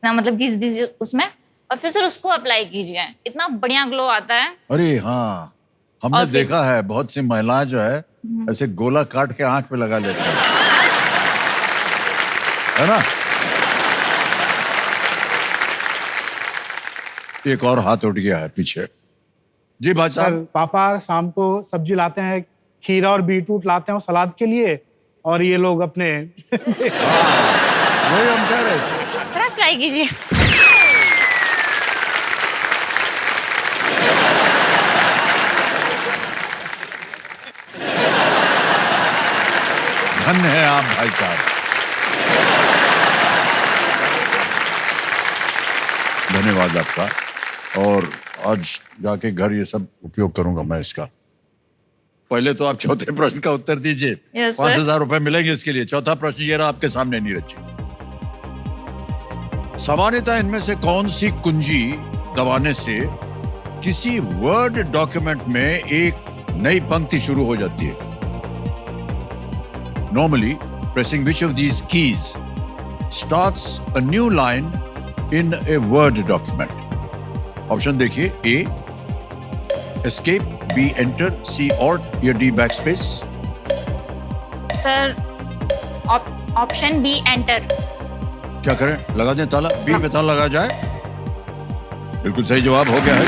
मतलब घिस दीजिए उसमें, और फिर सर उसको अप्लाई कीजिए, इतना बढ़िया ग्लो आता है। अरे हाँ, हमने और फिर- देखा है बहुत सी महिलाएं जो है ऐसे गोला काट के आंख पे लगा लेती है ना? एक और हाथ उठ गया है पीछे। जी भाई सर साहब। पापा शाम को सब्जी लाते हैं, खीरा और बीटरूट लाते हैं वो सलाद के लिए, और ये लोग अपने वही हम कह रहे थे। सर आप ट्राई कीजिए। धन्य है आप भाई साहब, धन्यवाद आपका। और आज जाके घर ये सब उपयोग करूंगा मैं इसका। पहले तो आप चौथे प्रश्न का उत्तर दीजिए। Yes, sir. 5,000 रुपए मिलेंगे इसके लिए। चौथा प्रश्न ये रहा आपके सामने, नीरज जी। सामान्यतः इनमें से कौन सी कुंजी दबाने से किसी वर्ड डॉक्यूमेंट में एक नई पंक्ति शुरू हो जाती है? Normally, pressing which of these keys starts a new line in a Word document? Option देखिए। A, escape, B, enter, C, alt या D, backspace। Sir option B enter. क्या करें, लगा दें ताला? B पे ताला लगा जाए। बिल्कुल सही जवाब हो गया है।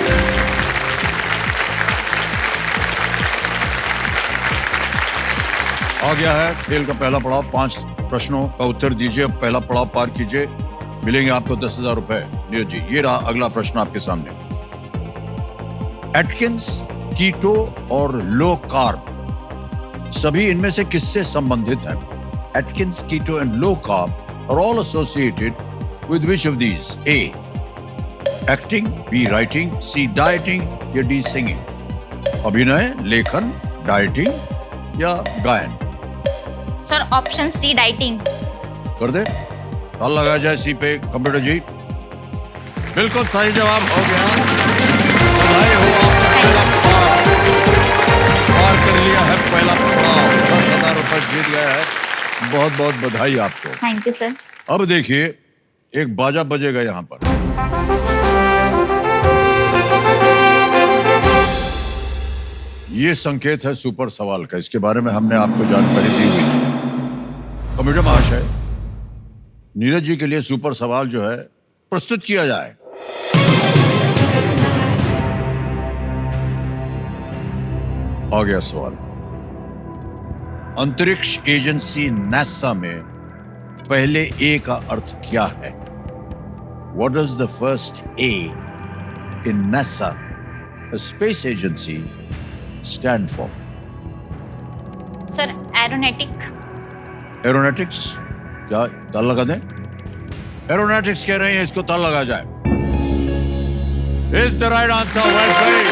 आ गया है खेल का पहला पड़ाव। 5 प्रश्नों का उत्तर दीजिए, अब पहला पड़ाव पार कीजिए, मिलेंगे आपको 10,000 रुपए। नीरज जी, ये रहा अगला प्रश्न आपके सामने। एटकिंस, कीटो और लो कार्ब सभी इनमें से किससे संबंधित हैं? Atkins, keto and low carb are all associated with which of these? A, acting, B, writing, C, dieting या डी, सिंगिंग। अभिनय, लेखन, डाइटिंग या गायन। Sir option C dieting. कर दे, ताला लगाया जाए सी पे। कंप्यूटर जी, बिल्कुल सही जवाब हो गया। बधाई हो, आपने पहला पड़ाव पार कर लिया है। पहला पड़ाव 10,000 रुपए जीत गया है। बहुत बहुत बधाई आपको। Thank you sir. अब देखिए, एक बाजा बजेगा यहाँ पर। ये संकेत है सुपर सवाल का। इसके बारे में हमने आपको जानकारी दी हुई है। कंप्यूटर महाशय, नीरज जी के लिए सुपर सवाल जो है प्रस्तुत किया जाए। आ गया सवाल। अंतरिक्ष एजेंसी नासा में पहले ए का अर्थ क्या है? What does the first A in NASA, a space agency, stand for? Sir aeronautic. Aeronautics. क्या ताल लगा दें? एरोनॉटिक्स कह रहे हैं, इसको ताल लगा जाए। Is the right answer? Well played.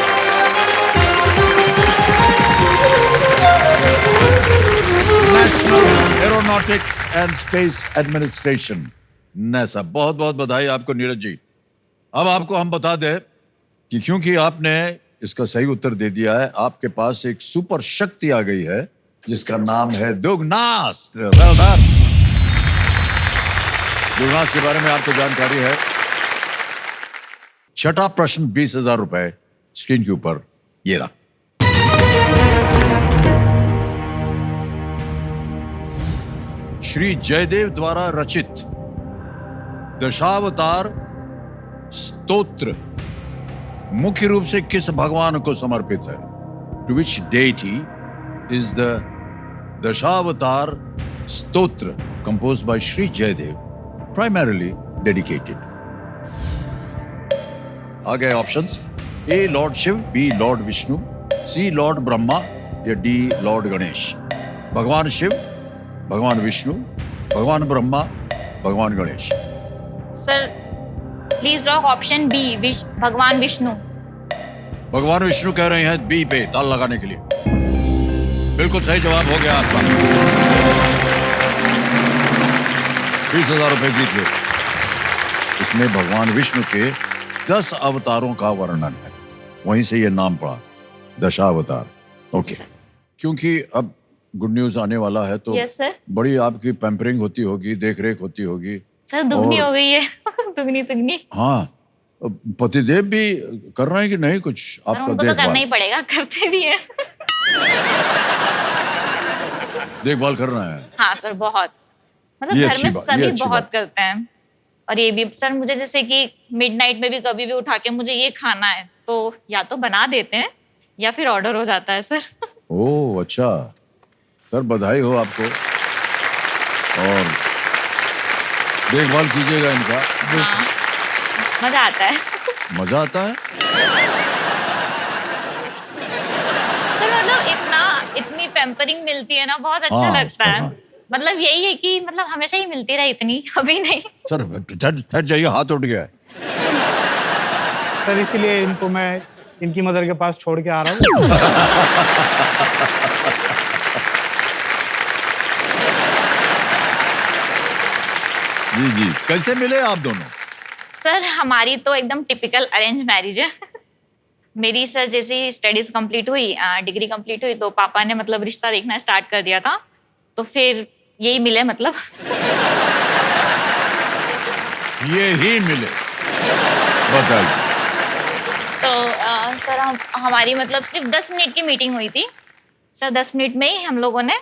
National Aeronautics and Space Administration, NASA। बहुत बहुत बधाई आपको नीरज जी। अब आपको हम बता दें कि क्योंकि आपने इसका सही उत्तर दे दिया है, आपके पास एक सुपर शक्ति आ गई है जिसका नाम है दुग्नास्त्र। Well done. दुग्नास्त्र के बारे में आपको जानकारी है। छठा प्रश्न 20,000 रुपए स्क्रीन के ऊपर ये रहा। श्री जयदेव द्वारा रचित दशावतार स्तोत्र मुख्य रूप से किस भगवान को समर्पित है? To which deity is the Dashavatara Stotra composed by Shri Jayadeva primarily dedicated? आ गए options. A Lord Shiva, B Lord Vishnu, C Lord Brahma या डी लॉर्ड गणेश। भगवान शिव, भगवान विष्णु, भगवान ब्रह्मा, भगवान Ganesh. Sir please lock option B भगवान विष्णु। भगवान विष्णु कह रहे हैं बी पे ताल लगाने के लिए। बिल्कुल सही जवाब हो गया आपका। 20,000 रुपए जीत गए। इसमें भगवान विष्णु के 10 अवतारों का वर्णन है, वहीं से ये नाम पड़ा दशावतार। ओके, क्योंकि अब गुड न्यूज आने वाला है तो यस सर। बड़ी आपकी पैम्परिंग होती होगी, देख रेख होती होगी। सर दुगनी और- हो गई है। दुगनी। हाँ, पतिदेव भी कर रहे हैं कि नहीं कुछ सर आपका उनको तो करना ही देखभाल पड़ेगा, करते भी है। देखभाल कर रहे हैं? हाँ सर बहुत, मतलब ये घर अच्छी में बात- ये सभी अच्छी बहुत बात। करते हैं। और ये भी सर मुझे जैसे कि मिडनाइट में भी कभी भी उठा के मुझे ये खाना है तो या तो बना देते हैं या फिर ऑर्डर हो जाता है सर। ओह अच्छा, सर बधाई हो आपको, और देखभाल कीजिएगा इनका। हाँ, मजा आता है। मजा आता है। सर मतलब इतनी पैम्परिंग मिलती है ना, बहुत अच्छा हाँ, लगता है। हाँ। मतलब यही है कि मतलब हमेशा ही मिलती रहे इतनी, अभी नहीं। सर ठहर जाइए, हाथ उठ गया है। सर इसीलिए इनको मैं इनकी मदर के पास छोड़ के आ रहा हूँ। जी जी, कैसे मिले आप दोनों? सर हमारी तो एकदम टिपिकल अरेंज मैरिज है। मेरी सर जैसे ही स्टडीज कंप्लीट हुई, डिग्री कंप्लीट हुई, तो पापा ने मतलब रिश्ता देखना स्टार्ट कर दिया था। तो फिर यही मिले मतलब। ये ही मिले, बताइए। तो सर हमारी मतलब सिर्फ 10 मिनट की मीटिंग हुई थी सर। 10 मिनट में ही हम लोगों ने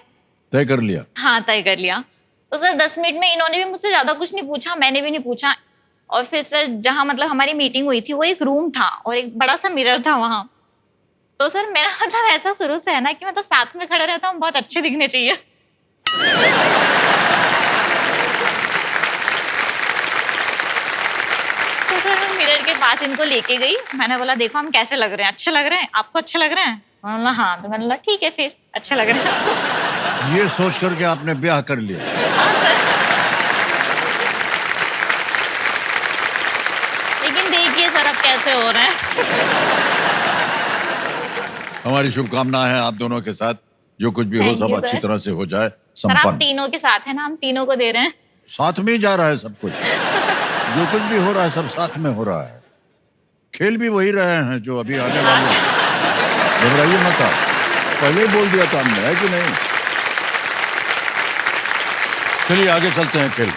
तय कर लिया। हाँ तय कर लिया। तो सर 10 मिनट में इन्होंने भी मुझसे ज्यादा कुछ नहीं पूछा, मैंने भी नहीं पूछा। और फिर सर जहाँ मतलब हमारी मीटिंग हुई थी वो एक रूम था और एक बड़ा सा मिरर था वहाँ। तो सर मेरा मतलब ऐसा शुरू से है ना कि मतलब साथ में खड़े रहता हूँ, बहुत अच्छे दिखने चाहिए। तो सर मैं मिरर के पास इनको लेके गई, मैंने बोला देखो हम कैसे लग रहे हैं, अच्छे लग रहे हैं, आपको अच्छे लग रहे हैं? उन्होंने बोला हाँ। तो मैंने बोला ठीक है फिर, अच्छे लग रहे हैं। ये सोच करके आपने ब्याह कर लिया। हाँ सर। लेकिन देखिए सर अब कैसे हो रहे हैं। हमारी शुभकामनाएं हैं आप दोनों के साथ, जो कुछ भी हो Thank सब you, अच्छी sir. तरह से हो जाए, सर आप संपन्न। तीनों के साथ है ना, हम तीनों को दे रहे हैं। साथ में ही जा रहा है सब कुछ। जो कुछ भी हो रहा है सब साथ में हो रहा है। खेल भी वही रहे हैं जो अभी आने वाले हैं। घबराइए मत आप, पहले ही बोल दिया था हमने, है कि नहीं? चलिए आगे चलते हैं खेल।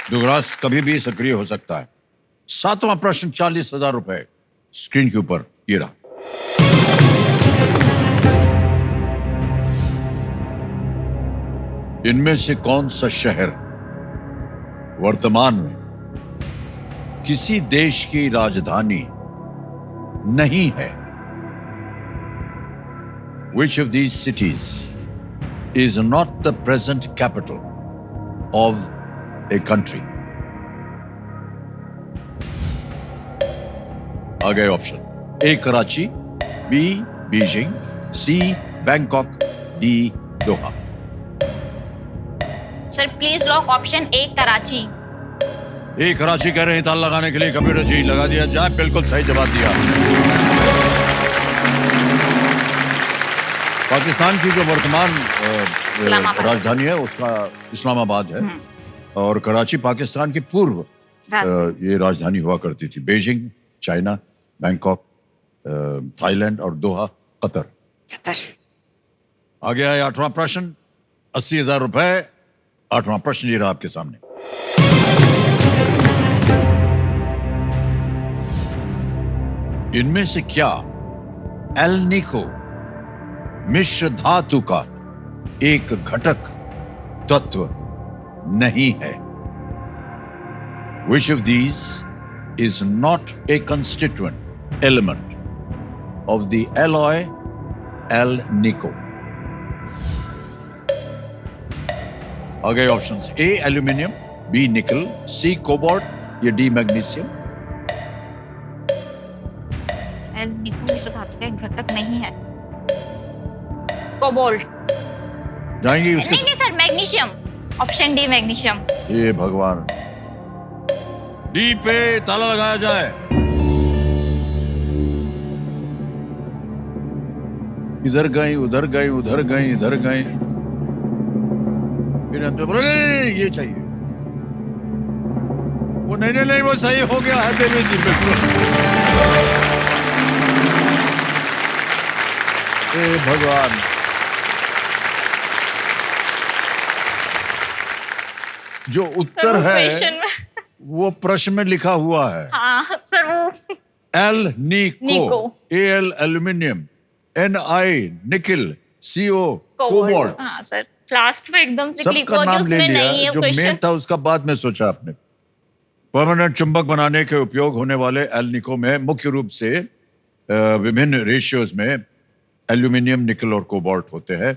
दुगरास कभी भी सक्रिय हो सकता है। 7वां प्रश्न 40,000 रुपए स्क्रीन के ऊपर ये रहा। इनमें से कौन सा शहर वर्तमान में किसी देश की राजधानी नहीं है? Which of these cities is not the present capital of a country? आ गए option. A Karachi, B Beijing, C Bangkok, D Doha. Sir please lock option A Karachi. A Karachi कह रहे हैं, ताला लगाने के लिए कंप्यूटर जी लगा दिया जाए। बिल्कुल सही जवाब दिया। पाकिस्तान की जो वर्तमान इस्लामाबाद। राजधानी है उसका इस्लामाबाद है, और कराची पाकिस्तान की पूर्व ये राजधानी हुआ करती थी। बीजिंग चाइना, बैंकॉक थाईलैंड और दोहा कतर। आ गया है 8वां प्रश्न, 80,000 रुपए। 8वां प्रश्न ये रहा आपके सामने। इनमें से क्या एल निको मिश्र धातु का एक घटक तत्व नहीं है? Which of these is not a constituent element of the alloy Al Nico? आ गए ऑप्शंस। ए एल्यूमिनियम, बी निकल, सी कोबाल्ट या डी मैग्नीशियम। एल निको मिश्र धातु का एक घटक नहीं है। कोबाल्ट। जाएंगे उसके नहीं sir, magnesium. Option D magnesium. ये भगवान, डी पे ताला लगाया जाए। इधर गई उधर गई, उधर गई इधर गई, फिर हम तो बोले नहीं, ये चाहिए। वो नहीं वो सही हो गया है देवी जी, बिल्कुल। ए भगवान, जो उत्तर वो है क्वेश्चन में। वो प्रश्न में लिखा हुआ है। हाँ सर वो एल निको, निको। ए एल एल्यूमिनियम, एन आई निकल, सी ओ कोबाल्ट। हाँ सर, लास्ट में एकदम से क्लिक सबका हो गया, नाम ले उसमें लिया। नहीं है जो मेन क्वेश्चन। था उसका बाद में सोचा आपने। परमानेंट चुंबक बनाने के उपयोग होने वाले एल निको में मुख्य रूप से विभिन्न रेशियोज में एल्यूमिनियम, निकल और कोबाल्ट होते हैं।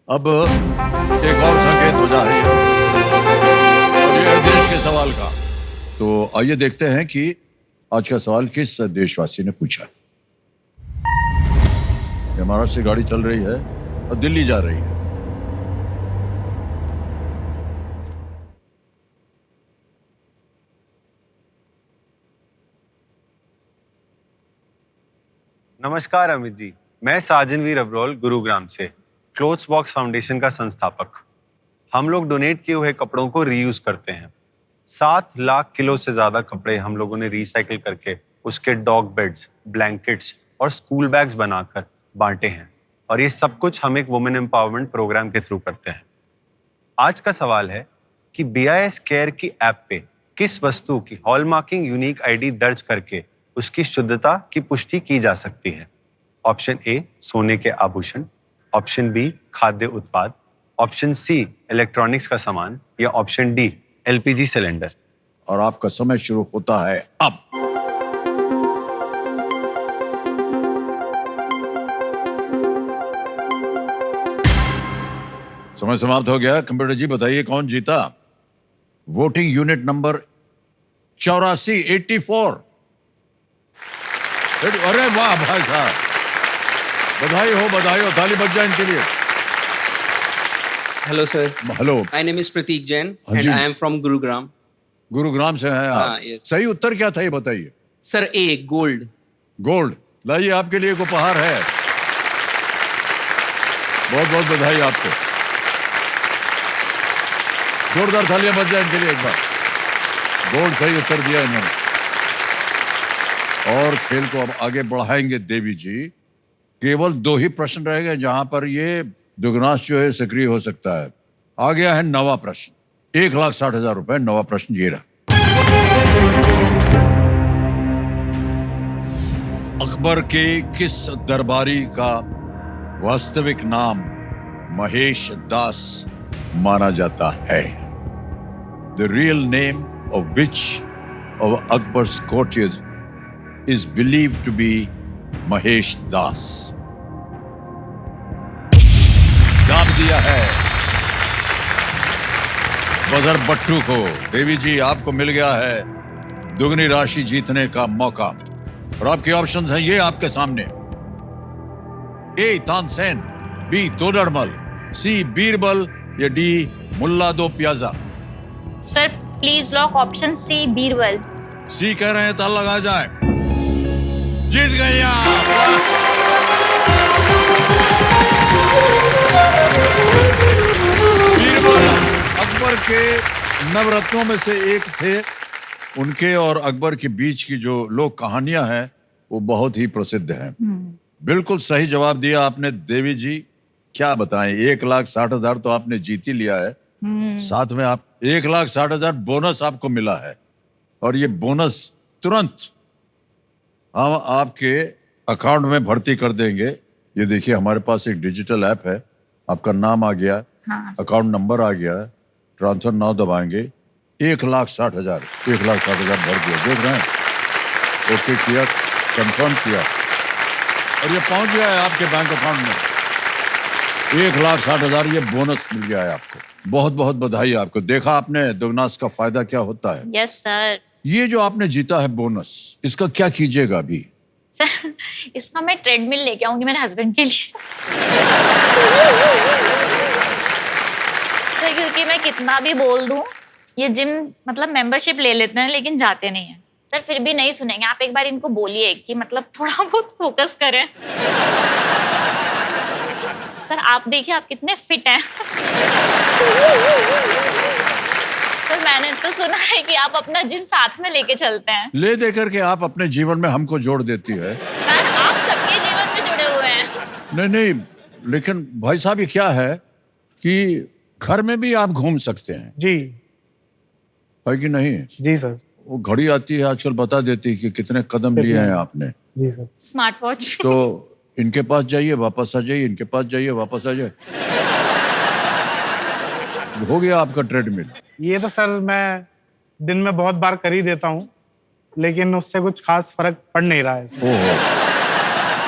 अब एक और संकेत हो जा रही है और ये है देश के सवाल का। तो आइए देखते हैं कि आज का सवाल किस देशवासी ने पूछा। ये महाराष्ट्र से गाड़ी चल रही है और दिल्ली जा रही है। नमस्कार अमित जी, मैं साजनवीर अब्रोल गुरुग्राम से, क्लोथ्स बॉक्स फाउंडेशन का संस्थापक। हम लोग डोनेट किए हुए कपड़ों को रीयूज करते हैं। 7 लाख किलो से ज्यादा कपड़े हम लोगों ने रिसाइकिल करके उसके डॉग बेड्स, ब्लैंकेट्स और स्कूल बैग्स बनाकर बांटे हैं। और ये सब कुछ हम एक वुमेन एम्पावरमेंट प्रोग्राम के थ्रू करते हैं। आज का सवाल है कि BIS केयर की ऐप पे किस वस्तु की हॉलमार्किंग यूनिक ID दर्ज करके उसकी शुद्धता की पुष्टि की जा सकती है। ऑप्शन ए सोने के आभूषण, ऑप्शन बी खाद्य उत्पाद, ऑप्शन सी इलेक्ट्रॉनिक्स का सामान या ऑप्शन डी LPG सिलेंडर। और आपका समय शुरू होता है अब। समय समाप्त हो गया। कंप्यूटर जी बताइए कौन जीता? Voting unit number 84, 84। अरे वाह भाई साहब, बधाई हो, ताली बज जाए इनके लिए। Hello, sir. Hello, My name is Prateek Jain हाँ and जी। I am from Gurugram. Gurugram से हैं आप? हाँ, yes. सही उत्तर क्या था ये बताइए। Sir, A, gold. गोल्ड। लाइए आपके लिए एक उपहार है। बहुत बहुत बधाई आपको। जोरदार तालियां बज जाए इनके लिए एक बार। गोल्ड सही उत्तर दिया इन्होंने। और खेल को अब आगे बढ़ाएंगे देवी जी। केवल 2 ही प्रश्न रह गए जहां पर ये दुगनाश जो है सक्रिय हो सकता है। आ गया है नवा प्रश्न, 1,60,000 रुपए। नवा प्रश्न ये रहा। अकबर के किस दरबारी का वास्तविक नाम महेश दास माना जाता है? The real name of which of Akbar's courtiers is believed to be Mahesh Das. दाब दिया है बजर बट्टू को। देवी जी आपको मिल गया है दुगनी राशि जीतने का मौका। और आपके ऑप्शंस हैं ये आपके सामने। A Tansen, B Todarmal, C Birbal या D Mulla Do Pyaza. Sir please lock option C Birbal. C कह रहे हैं, ताल लगाया जाए। जीत गए आप। बीरबल अकबर के नवरत्नों में से एक थे। उनके और अकबर के बीच की जो लोक कहानियां हैं वो बहुत ही प्रसिद्ध हैं। बिल्कुल सही जवाब दिया आपने देवी जी। क्या बताएं, 1,60,000 तो आपने जीत ही लिया है। साथ में आप 1,60,000 बोनस आपको मिला है। और ये बोनस तुरंत हम आपके अकाउंट में भर्ती कर देंगे। ये देखिए हमारे पास एक डिजिटल ऐप है। आपका नाम आ गया, हाँ। अकाउंट नंबर आ गया, ट्रांसफर नाउ दबाएंगे। 1,60,000 भर दिया। देख रहे हैं, ओके किया, कंफर्म किया और ये पहुंच गया है आपके बैंक अकाउंट में। 1,60,000 ये बोनस मिल गया है आपको। बहुत बहुत बधाई आपको। देखा आपने दुगनास का फायदा क्या होता है। Yes sir. ये जो आपने जीता है बोनस, इसका क्या कीजिएगा अभी? सर इसका मैं ट्रेडमिल लेके आऊंगी मेरे हस्बैंड के लिए। सर क्योंकि मैं कितना भी बोल दूं, ये जिम मतलब मेंबरशिप ले लेते हैं लेकिन जाते नहीं हैं। सर फिर भी नहीं सुनेंगे। आप एक बार इनको बोलिए कि मतलब थोड़ा बहुत फोकस करें। सर आप देखिए आप कितने फिट हैं। सर मैंने तो सुना है कि आप अपना जिम साथ में लेके चलते हैं। ले दे करके आप अपने जीवन में हमको जोड़ देती है। सर आप सबके जीवन में जुड़े हुए हैं। नहीं नहीं, लेकिन भाई साहब ये क्या है कि घर में भी आप घूम सकते हैं, जी है कि नहीं? जी सर। वो घड़ी आती है आजकल, बता देती है कि कितने कदम लिए हैं आपने। जी सर। Smart watch. तो इनके पास जाइए वापस आ जाइए, इनके पास जाइए वापस आ जाइए। हो गया आपका ट्रेडमिल। ये तो सर मैं दिन में बहुत बार कर ही देता हूँ, लेकिन उससे कुछ खास फर्क पड़ नहीं रहा है। ओहो,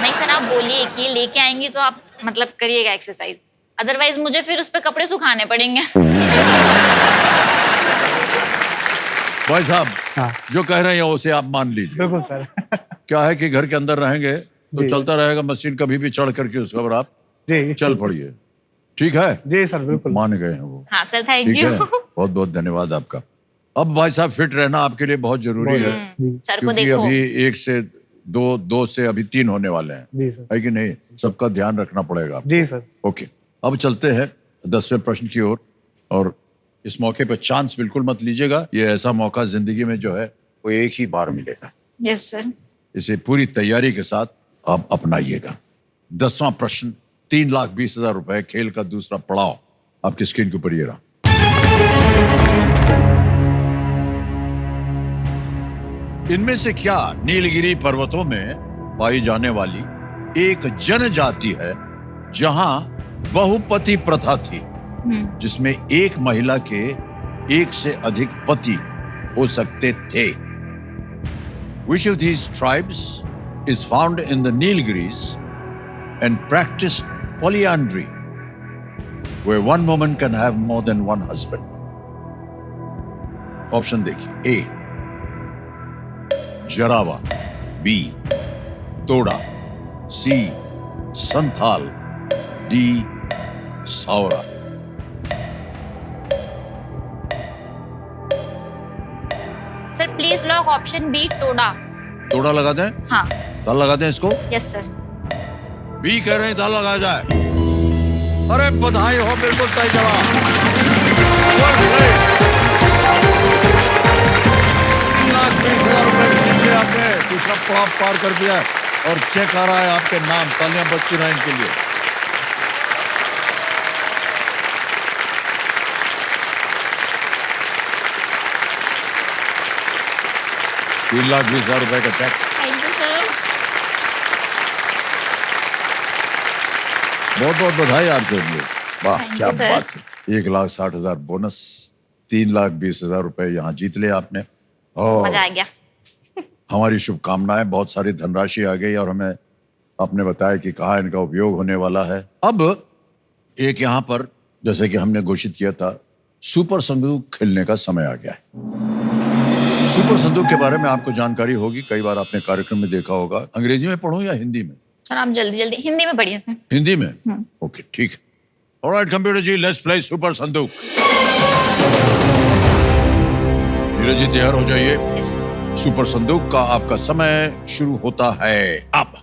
नहीं सर, आप बोलिए कि लेके आएंगी तो आप मतलब करिएगा एक्सरसाइज, अदरवाइज मुझे फिर उस पे कपड़े सुखाने पड़ेंगे। भाई साहब, हाँ जो कह रहे हैं उसे आप मान लीजिए। बिल्कुल सर। क्या है कि घर के अंदर रहेंगे तो जी। चलता रहेगा मशीन, कभी भी चढ़ करके उसके ऊपर आप जी चल पड़िए। ठीक है, जी सर बिल्कुल। मान गए हैं वो। हाँ सर, थैंक ठीक यू। है, बहुत बहुत धन्यवाद आपका। अब भाई साहब, फिट रहना आपके लिए बहुत जरूरी है, सर को क्योंकि देखो। अभी 1 से 2, 2 से अभी 3 होने वाले हैं, जी सर। है कि नहीं? सबका ध्यान रखना पड़ेगा आपको। जी सर। ओके, अब चलते हैं 10वें प्रश्न की ओर। और इस मौके पे चांस बिल्कुल मत लीजिएगा, ये ऐसा मौका जिंदगी में जो है वो एक ही बार मिलेगा। Yes sir. इसे पूरी तैयारी के साथ आप अपनाइएगा। 10वां प्रश्न, 3,20,000 रुपए, खेल का दूसरा पड़ाव आपकी स्क्रीन के ऊपर ये रहा। इनमें से क्या नीलगिरी पर्वतों में पाई जाने वाली एक जनजाति है जहां बहुपति प्रथा थी, जिसमें एक महिला के 1 से अधिक पति हो सकते थे? Which of these tribes is found in the Nilgiris and practiced polyandry, where one woman can have more than one husband? Option देखिए। A Jarawa, B Toda, C Santhal, D Savara. Sir please lock option B, Toda. Toda लगा दें? हाँ। ताल लगा दें इसको? Yes sir. B कह रहे हैं, ताल लगाया जाए। अरे बधाई हो, बिल्कुल सही जवाब। 3,20,000 रुपए जीत लिया आपने, दूसरा पड़ाव पार कर दिया है और चेक आ रहा है आपके नाम। तालियां बजती रहें इनके लिए। ₹3,20,000 का चेक। Thank you sir. बहुत बहुत बधाई आपके लिए। वाह, Thank क्या you, sir. बात है। 1,60,000 बोनस, 3,20,000 रुपए यहाँ जीत लिया आपने। और मजा आ गया। हमारी शुभकामनाएं, बहुत सारी धनराशि आ गई और हमें आपने बताया कि कहाँ इनका उपयोग होने वाला है। अब एक यहाँ पर, जैसे कि हमने घोषित किया था, सुपर संदूक खेलने का समय आ गया है। सुपर संदूक के बारे में आपको जानकारी होगी, कई बार आपने कार्यक्रम में देखा होगा। अंग्रेजी में पढ़ूं या हिंदी में? सर आप जल्दी जल्दी हिंदी में पढ़िए सर। हिंदी में? ओके, ठीक है। All right computer ji, let's play super Sandook. Neeraj जी तैयार हो जाइए। यस। सुपर संदूक का आपका समय शुरू होता है अब।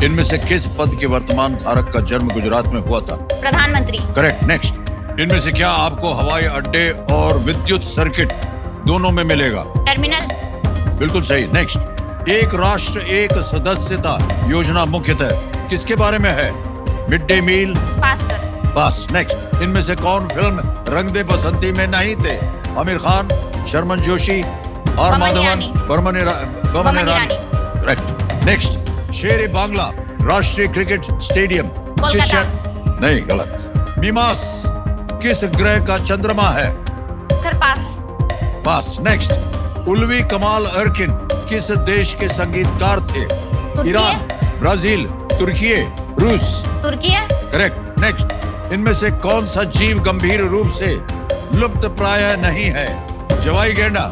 इनमें से किस पद के वर्तमान धारक का जन्म गुजरात में हुआ था? प्रधानमंत्री। Correct, next. इनमें से क्या आपको हवाई अड्डे और विद्युत सर्किट दोनों में मिलेगा? टर्मिनल। बिल्कुल सही, नेक्स्ट। एक राष्ट्र एक सदस्यता योजना मुख्यतः किसके बारे में है? Mid day meal? Pass sir. बस, नेक्स्ट। इनमें से कौन फिल्म रंग दे बसंती में नहीं थे? Aamir Khan, Sharman Joshi, are Boman Madhavan, Irani. Boman Boman Irani. Irani. Correct, next. शेर बांग्ला राष्ट्रीय क्रिकेट स्टेडियम कोलकाता। नहीं, गलत। मिमास किस ग्रह का चंद्रमा है? सर पास। बस, नेक्स्ट। उल्वी कमाल अर्किन किस देश के संगीतकार थे? तुर्की। ईरान, ब्राजील, तुर्की, रूस। तुर्की है। Correct, next. इनमें से कौन सा जीव गंभीर रूप से लुप्त प्राय नहीं है? जवाई गेंडा,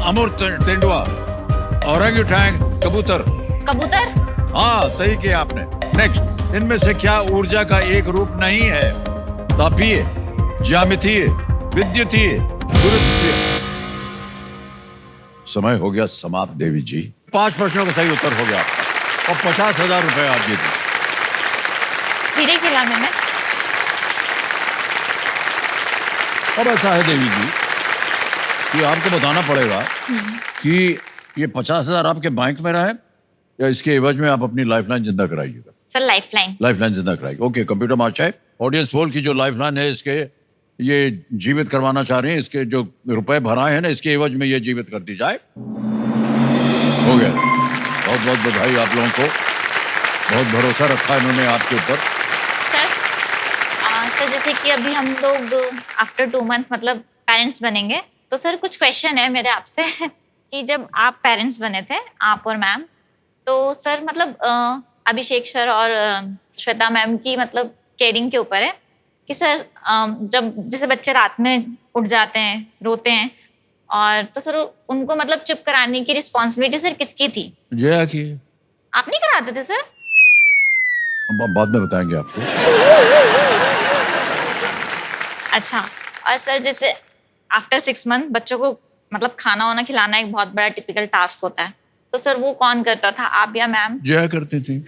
अमूर तेंदुआ, औरंगुटैंग, कबूतर। कबूतर। हाँ, सही किया आपने। नेक्स्ट। इनमें से क्या ऊर्जा का एक रूप नहीं है? तापीय, ज्यामितीय, विद्युतीय, गुरुत्वीय। समय हो गया समाप्त देवी जी। 5 प्रश्नों का सही उत्तर हो गया आपका और 50,000 रुपए आप जीते। धीरे खिला मैंने। अब ऐसा है देवी जी कि आपको बताना पड़ेगा कि ये 50,000 आपके बैंक में रहे या इसके एवज में आप अपनी लाइफलाइन जिंदा कराइएगा? Sir lifeline. लाइफलाइन जिंदा कराइएगा। ओके, कंप्यूटर मार्चाए। ऑडियंस पोल की जो लाइफलाइन है, इसके ये जीवित करवाना चाह रहे हैं, इसके जो रुपए भराए हैं ना, इसके एवज में ये जीवित कर दी जाए। हो गया। बहुत बहुत बधाई आप लोगों को, बहुत भरोसा रखा इन्होंने आपके ऊपर। सर जैसे कि अभी हम लोग आफ्टर 2 मंथ मतलब पेरेंट्स बनेंगे, तो सर कुछ क्वेश्चन है मेरे आपसे कि जब आप पेरेंट्स बने थे, आप और मैम, तो सर मतलब अभिषेक सर और श्वेता मैम की मतलब केयरिंग के ऊपर है कि सर जब जैसे बच्चे रात में उठ जाते हैं रोते हैं और तो सर उनको मतलब चुप कराने की रिस्पॉन्सिबिलिटी सर किसकी थी? जया की। आप नहीं कराते थे सर? हम बाद में बताएंगे आपको। अच्छा, और सर जैसे आफ्टर 6 मंथ बच्चों को मतलब खाना वाना खिलाना एक बहुत बड़ा टिपिकल टास्क होता है, तो सर वो कौन करता था, आप या मैम? जया करती थी।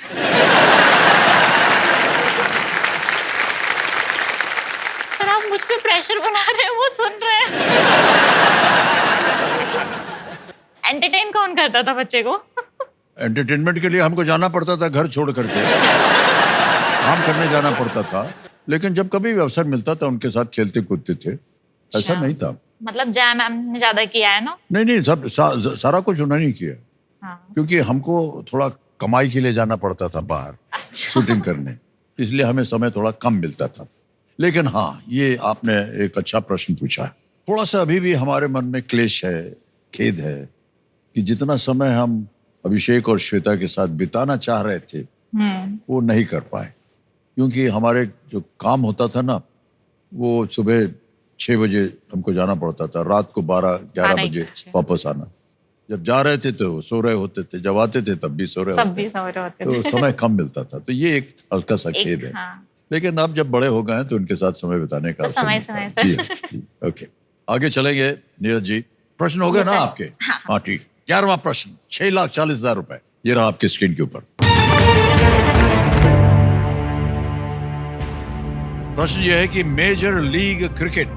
सर आप मुझ पे प्रेशर बना रहे हैं, वो सुन रहे हैं। एंटरटेन कौन करता था बच्चे को? एंटरटेनमेंट के लिए हमको जाना पड़ता था घर छोड़ करके, काम करने जाना पड़ता था, लेकिन जब कभी भी अवसर मिलता था उनके साथ खेलते कूदते थे। ऐसा अच्छा। नहीं था। मतलब जया मैम ने ज्यादा किया है ना? नहीं, सब सारा कुछ उन्होंने ही किया, हाँ। क्योंकि हमको थोड़ा कमाई के लिए जाना पड़ता था बाहर अच्छा। शूटिंग करने, इसलिए हमें समय थोड़ा कम मिलता था। लेकिन हाँ, ये आपने एक अच्छा प्रश्न पूछा है। थोड़ा सा अभी भी हमारे मन में क्लेश है, खेद है कि जितना समय हम अभिषेक और श्वेता के साथ बिताना चाह रहे थे वो नहीं कर पाए, क्योंकि हमारे जो काम होता था ना, वो सुबह 6 बजे हमको जाना पड़ता था, रात को 12-11 बजे वापस आना। जब जा रहे थे तो सो रहे होते थे, जब आते थे तब भी सो रहे सब होते भी थे, सो रहे होते तो थे। समय कम मिलता था। तो ये एक हल्का सा खेद है। हाँ। लेकिन अब जब बड़े हो गए हैं तो उनके साथ समय बिताने का तो अवसर समय मिलता है। समय से। जी, ओके, आगे चलेंगे। नीरज जी, प्रश्न हो गए ना आपके? हाँ ठीक। 11वां प्रश्न, 6,40,000 रुपए, ये रहा आपकी स्क्रीन के ऊपर। प्रश्न यह है कि मेजर लीग क्रिकेट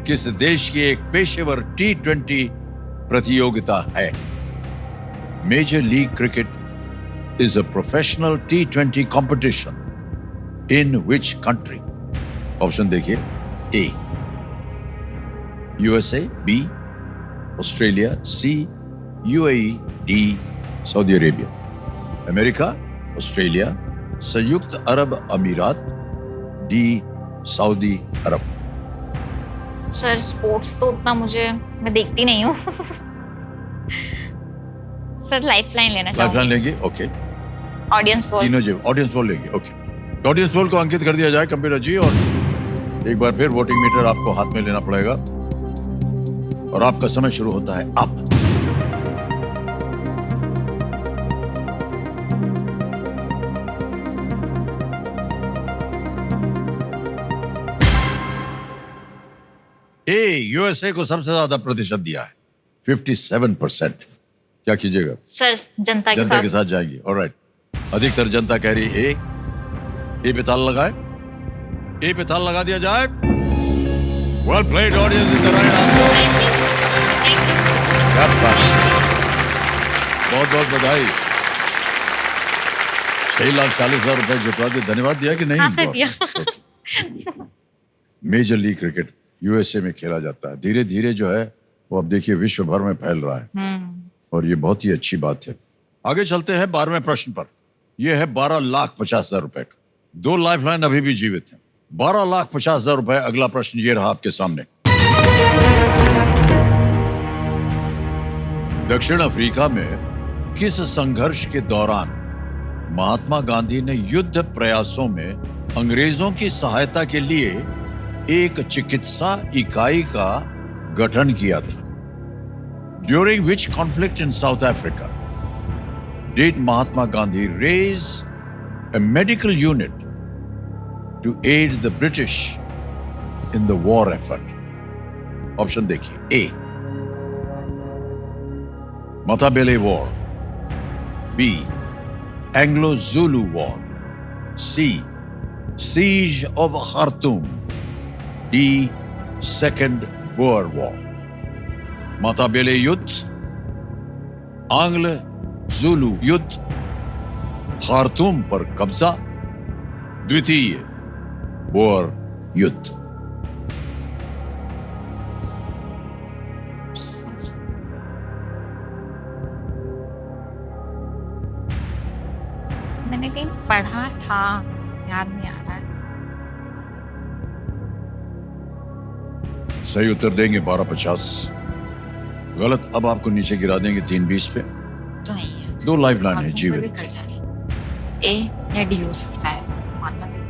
किस देश की एक पेशेवर T20 प्रतियोगिता है? Major League Cricket is a professional T20 competition in which country? Option देखिए। A USA, B Australia, C UAE, D Saudi Arabia. America, Australia, संयुक्त अरब अमीरात, D Saudi Arab. Sir sports तो उतना मैं देखती नहीं हूँ। सर लाइफलाइन लेना लाइफलाइन चाहूँगी। लेंगे? Okay, audience poll. तीनों जो ऑडियंस पोल लेंगे। ओके, ऑडियंस पोल को अंकित कर दिया जाए कंप्यूटर जी, और एक बार फिर वोटिंग मीटर आपको हाथ में लेना पड़ेगा और आपका समय शुरू होता है अब। USA को सबसे ज्यादा प्रतिशत दिया है, 57%। क्या कीजिएगा? सर जनता जनता के के साथ। साथ जाएगी। ऑलराइट, अधिकतर जनता कह रही है ए पे ताला लगाए, ए पे ताला लगा दिया जाए। Well played audience, is the right answer. क्या बात है, बहुत बहुत बधाई। 6,40,000 रुपए जितवा दिए। धन्यवाद दिया कि नहीं? हाँ सर, दिया। मेजर लीग क्रिकेट USA में खेला जाता है। धीरे धीरे जो है वो अब देखिए विश्व भर में फैल रहा है, और ये बहुत ही अच्छी बात है। आगे चलते हैं 12वें प्रश्न पर। यह है 12,50,000 रुपए का। 2 लाइफलाइन अभी भी जीवित हैं। 12,50,000 रुपए। अगला प्रश्न ये रहा आपके सामने। दक्षिण अफ्रीका में किस संघर्ष के दौरान महात्मा गांधी ने युद्ध प्रयासों में अंग्रेजों की सहायता के लिए एक चिकित्सा इकाई का गठन किया था? During which conflict in South Africa did Mahatma Gandhi raise a medical unit to aid the British in the war effort? Option देखिए। ए Matabele War, B Anglo-Zulu War, C Siege of Khartoum, D Second Boer War। Matabele युद्ध, आंग्ल-जुलू युद्ध, Khartoum पर कब्जा, द्वितीय bore युद्ध। मैंने कहीं पढ़ा था, याद नहीं आ रहा है। सही उत्तर देंगे 12,50। गलत। अब आपको नीचे गिरा देंगे 3,20 पे। तो नहीं है। दो लाइफलाइन है आंखों पर भी जीवित। कल जा रही है। ए या डी हो सकता है, माता पिता।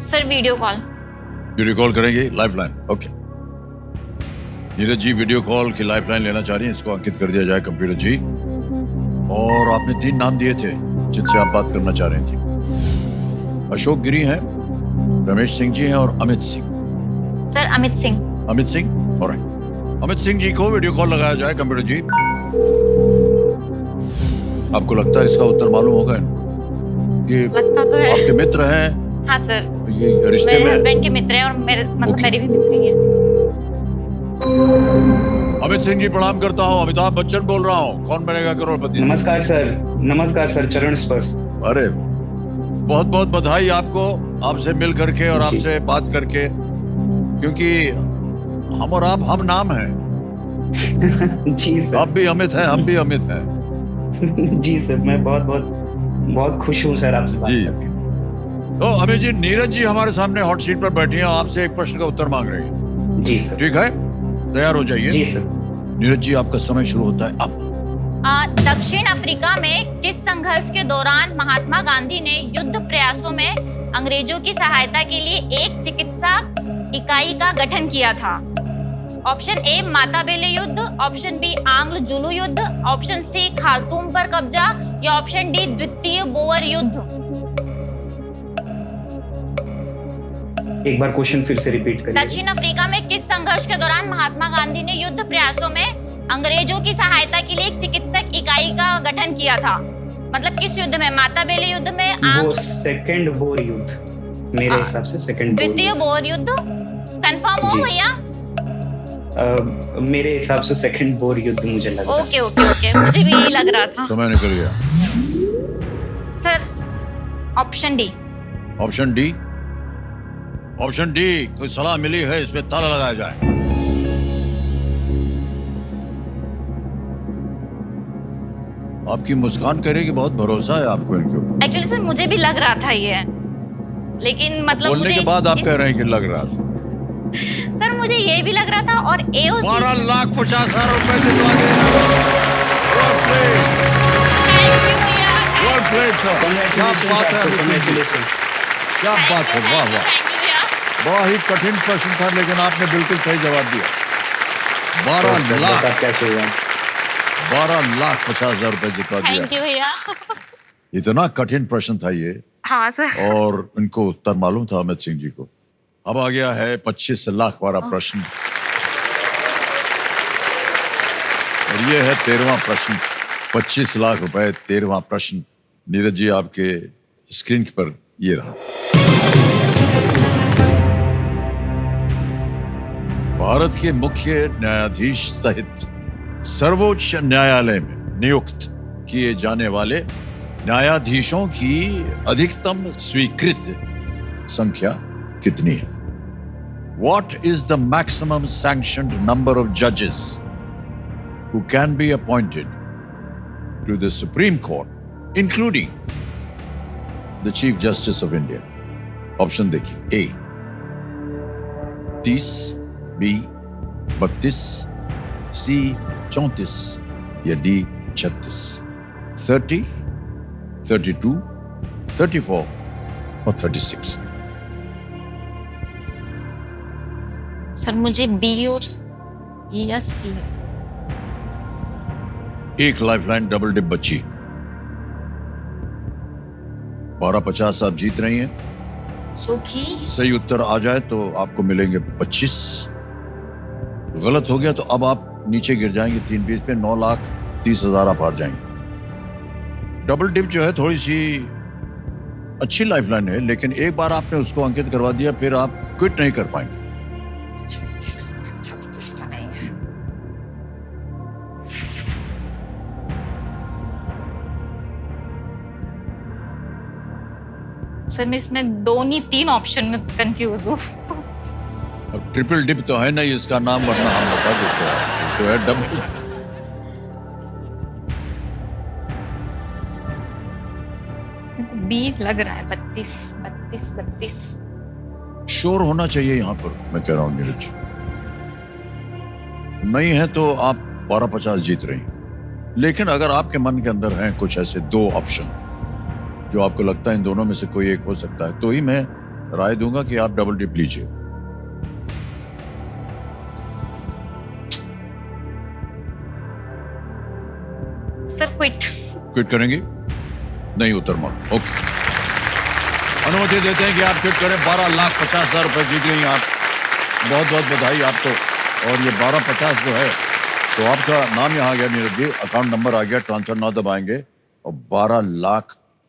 Sir video call. Video call करेंगे, lifeline, okay. Neeraj ji video call की लाइफलाइन लेना चाह रही हैं, इसको अंकित कर दिया जाए कंप्यूटर जी। और आपने 3 नाम दिए थे जिनसे आप बात करना चाह रही थी। अशोक गिरी हैं, रमेश सिंह जी हैं और अमित सिंह। सर अमित सिंह। अमित सिंह, ऑलराइट। अमित सिंह जी को वीडियो कॉल लगाया जाए कंप्यूटर जी। आपको लगता है इसका उत्तर मालूम होगा? ये लगता तो है। आपके मित्र हैं, हाँ सर, ये रिश्ते मेरे में हस्बैंड के मित्र हैं और मेरे मतलब Okay. मेरी भी मित्री है। अमित सिंह जी प्रणाम करता हूँ, अमिताभ बच्चन बोल रहा हूँ, कौन बनेगा करोड़पति से। नमस्कार सर, चरण स्पर्श। अरे बहुत बहुत बधाई आपको, आपसे मिल करके और आपसे बात करके, क्योंकि हम और आप हम नाम हैं। जी सर। आप भी अमित हैं, हम भी अमित हैं। जी सर, मैं बहुत खुश हूँ सर आपसे बात जी। करके। तो अमित जी, नीरज जी हमारे सामने हॉट सीट पर बैठी हैं, आपसे एक प्रश्न का उत्तर मांग रही हैं। जी सर। ठीक है, तैयार हो जाइए। जी सर। नीरज जी आपका समय शुरू होता है अब। दक्षिण अफ्रीका में किस संघर्ष के दौरान महात्मा गांधी ने युद्ध प्रयासों में अंग्रेजों की सहायता के लिए एक चिकित्सा इकाई का गठन किया था? ऑप्शन ए माताबेले युद्ध, ऑप्शन बी आंग्ल जुलू युद्ध, ऑप्शन सी खार्तूम पर कब्जा या ऑप्शन डी द्वितीय बोअर युद्ध। एक बार क्वेश्चन फिर से रिपीट करिए। दक्षिण अफ्रीका में किस संघर्ष के दौरान महात्मा गांधी ने युद्ध प्रयासों में अंग्रेजों की सहायता के लिए एक चिकित्सक इकाई का गठन किया था? मतलब किस युद्ध में? माताबेले युद्ध में, वो सेकंड बोर युद्ध, मेरे हिसाब से सेकंड द्वितीय बोअर युद्ध। कंफर्म हो जी। भैया? मेरे हिसाब से सेकंड बोर युद्ध मुझे लग रहा है। ओके ओके ओके, मुझे भी यही लग रहा था। समय निकल गया। Sir option D. Option D, option D कोई सलाह मिली है, इसमें ताला लगाया जाए। आपकी मुस्कान कह रही है कि बहुत भरोसा है आपको इनके ऊपर। एक्चुअली सर मुझे भी लग रहा था ये, लेकिन मतलब बोलने मुझे के बाद आप कह रहे हैं कि लग रहा था। सर मुझे ये भी लग रहा था और ए 12,50,000 रुपए जितवा दे। Well played, well played, sir. क्या बात है अमित सिंह जी, Congratulations. क्या बात है, वाह वाह। बड़ा ही कठिन प्रश्न था, लेकिन आपने बिल्कुल सही जवाब दिया। 12,50,000 रुपए जितवा थैंक दिया। यू भैया। इतना कठिन प्रश्न था ये, हाँ सर। और इनको उत्तर मालूम था अमित सिंह जी को। अब आ गया है 25 लाख वाला प्रश्न, और ये है 13वां प्रश्न। 25 लाख रुपए, 13वां प्रश्न। नीरज जी आपके स्क्रीन पर ये रहा। भारत के मुख्य न्यायाधीश सहित सर्वोच्च न्यायालय में नियुक्त किए जाने वाले न्यायाधीशों की अधिकतम स्वीकृत संख्या कितनी है? What is the maximum sanctioned number of judges who can be appointed to the Supreme Court, including the Chief Justice of India? Option देखिए, A 30, B 32, C 34 या D 36। 30, 32, 34 और 36। सर मुझे बी और या सी। एक लाइफलाइन डबल डिप बच्ची। 12,50 आप जीत रही हैं। सुखी। सही उत्तर आ जाए तो आपको मिलेंगे 25। गलत हो गया तो अब आप नीचे गिर जाएंगे 3 बीस पे। 9,30,000 आप हार जाएंगे। डबल डिप जो है थोड़ी सी अच्छी लाइफलाइन है, लेकिन एक बार आपने उसको अंकित करवा दिया, फिर आप क्विट नहीं कर पाएंगे। सर मैं इसमें 2 नहीं 3 ऑप्शन में कंफ्यूज हूँ। अब ट्रिपल डिप तो है नहीं इसका नाम, वरना हम बता देते हैं। तो है डबल। बी लग रहा है, 32 32 32। श्योर होना चाहिए यहाँ पर, मैं कह रहा हूँ नीरज जी। नहीं है तो आप 1250 जीत रही हैं। लेकिन अगर आपके मन के अंदर हैं कुछ ऐसे दो ऑप्शन जो आपको लगता है इन दोनों में से कोई एक हो सकता है, तो ही मैं राय दूंगा कि आप डबल डिप लीजिए। Sir quit. क्विट करेंगी? नहीं उतर मत। ओके, अनुमति देते हैं कि आप क्विट करें। 12,50,000 रुपए जीत गई आप। बहुत बहुत बधाई आपको। और ये 1250 जो है, तो आपका नाम यहाँ आ गया नीरज जी, अकाउंट नंबर आ गया, ट्रांसफर ना दबाएंगे और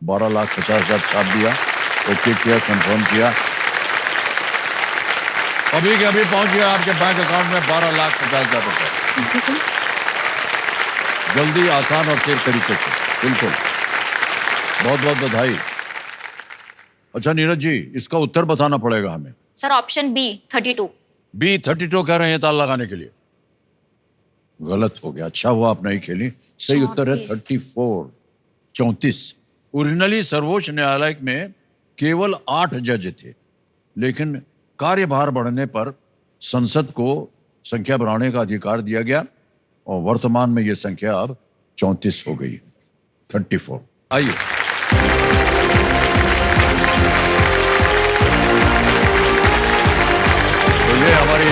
12,50,000 छाप दिया, ओके किया, कंफर्म किया, अभी के अभी पहुंच गया आपके बैंक अकाउंट में 12,50,000 रुपए। जल्दी, आसान और सेफ तरीके से, बिल्कुल। बहुत बहुत बधाई। अच्छा नीरज जी, इसका उत्तर बताना पड़ेगा हमें। Sir option B 32। बी 32 कह रहे हैं ताल लगाने के लिए। गलत हो गया, अच्छा हुआ आप नहीं खेली। सही उत्तर है 34, 34। ओरिजिनली सर्वोच्च न्यायालय में केवल 8 जज थे, लेकिन कार्यभार बढ़ने पर संसद को संख्या बढ़ाने का अधिकार दिया गया और वर्तमान में यह संख्या अब 34 हो गई, 34। आइए, तो ये हमारी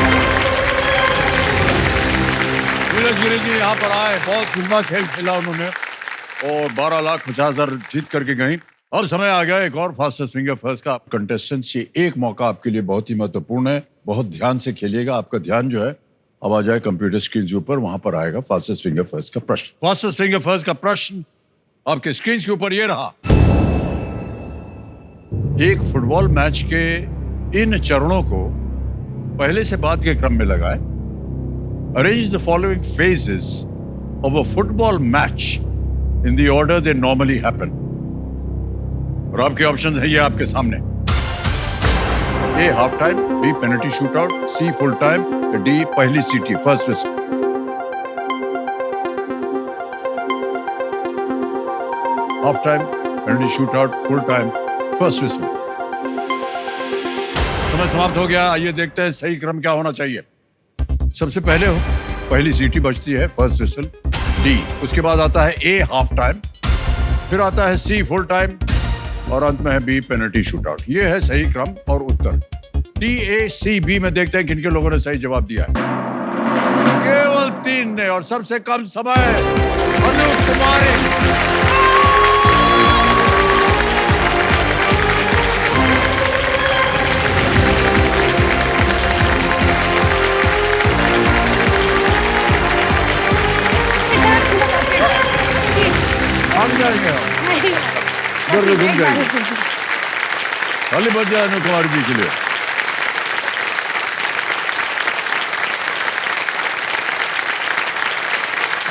नीरज गिरी जी यहाँ पर आए, बहुत सुंदर खेल खेला उन्होंने और 12,50,000 जीत करके गई। अब समय आ गया एक और फास्टेस्ट फिंगर फर्स्ट का। कंटेस्टेंट्स, ये एक मौका आपके लिए बहुत ही महत्वपूर्ण है, बहुत ध्यान से खेलिएगा। आपका ध्यान जो है अब आ जाए कंप्यूटर स्क्रीन के ऊपर, वहां पर आएगा फास्टेस्ट फिंगर फर्स्ट का प्रश्न। फास्टेस्ट फिंगर फर्स्ट का प्रश्न आपके स्क्रीन के ऊपर ये रहा। एक फुटबॉल मैच के इन चरणों को पहले से बाद के क्रम में लगाए। Arrange the following phases of a football match in the order they normally happen. और आपके ऑप्शन है ये आपके सामने। A half time, B penalty shootout, C full time, D पहली सीटी, first whistle. Half time, penalty shootout, full time, first whistle. समय समाप्त हो गया। आइए देखते हैं सही क्रम क्या होना चाहिए। सबसे पहले हो पहली सीटी बजती है, फर्स्ट विसल, डी। उसके बाद आता है ए हाफ टाइम, फिर आता है सी फुल टाइम और अंत में है बी पेनल्टी शूटआउट। ये है सही क्रम और उत्तर। डी, ए, सी, बी में देखते हैं किन लोगों ने सही जवाब दिया है। केवल 3 ने, और सबसे कम समय अनु कुमारी। भाग जाएंगे डर में घूम जाएंगे। खाली बच जाए अनु कुमार जी के लिए।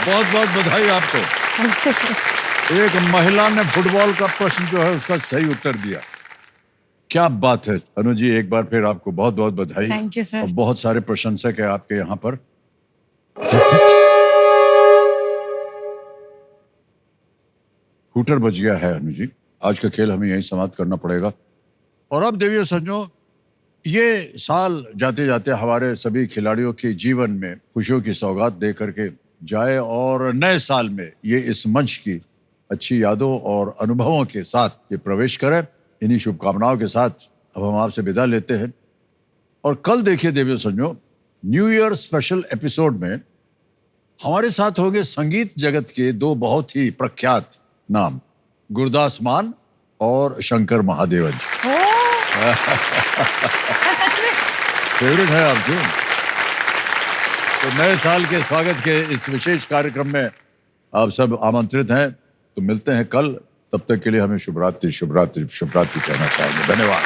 बहुत बहुत बधाई आपको। एक महिला ने फुटबॉल का प्रश्न जो है उसका सही उत्तर दिया। क्या बात है अनु जी, एक बार फिर आपको बहुत बहुत बधाई। Thank you sir. और बहुत सारे प्रशंसक है आपके यहाँ पर। हूटर बज गया है अनु जी। आज का खेल हमें यहीं समाप्त करना पड़ेगा। और अब देवियों सज्जनों, ये साल जाते जाते हमारे सभी खिलाड़ियों के जीवन में खुशियों की सौगात दे करके जाए और नए साल में ये इस मंच की अच्छी यादों और अनुभवों के साथ ये प्रवेश करें। इन्हीं शुभकामनाओं के साथ अब हम आपसे विदा लेते हैं। और कल देखिए देवियों सज्जनों, न्यू ईयर स्पेशल एपिसोड में हमारे साथ होंगे संगीत जगत के 2 बहुत ही प्रख्यात नाम, गुरदास मान और शंकर महादेवन जी। सच में फेवरेट है आपके। तो नए साल के स्वागत के इस विशेष कार्यक्रम में आप सब आमंत्रित हैं। तो मिलते हैं कल, तब तक के लिए हमें शुभ रात्रि शुभ रात्रि शुभ रात्रि कहना चाहेंगे। धन्यवाद।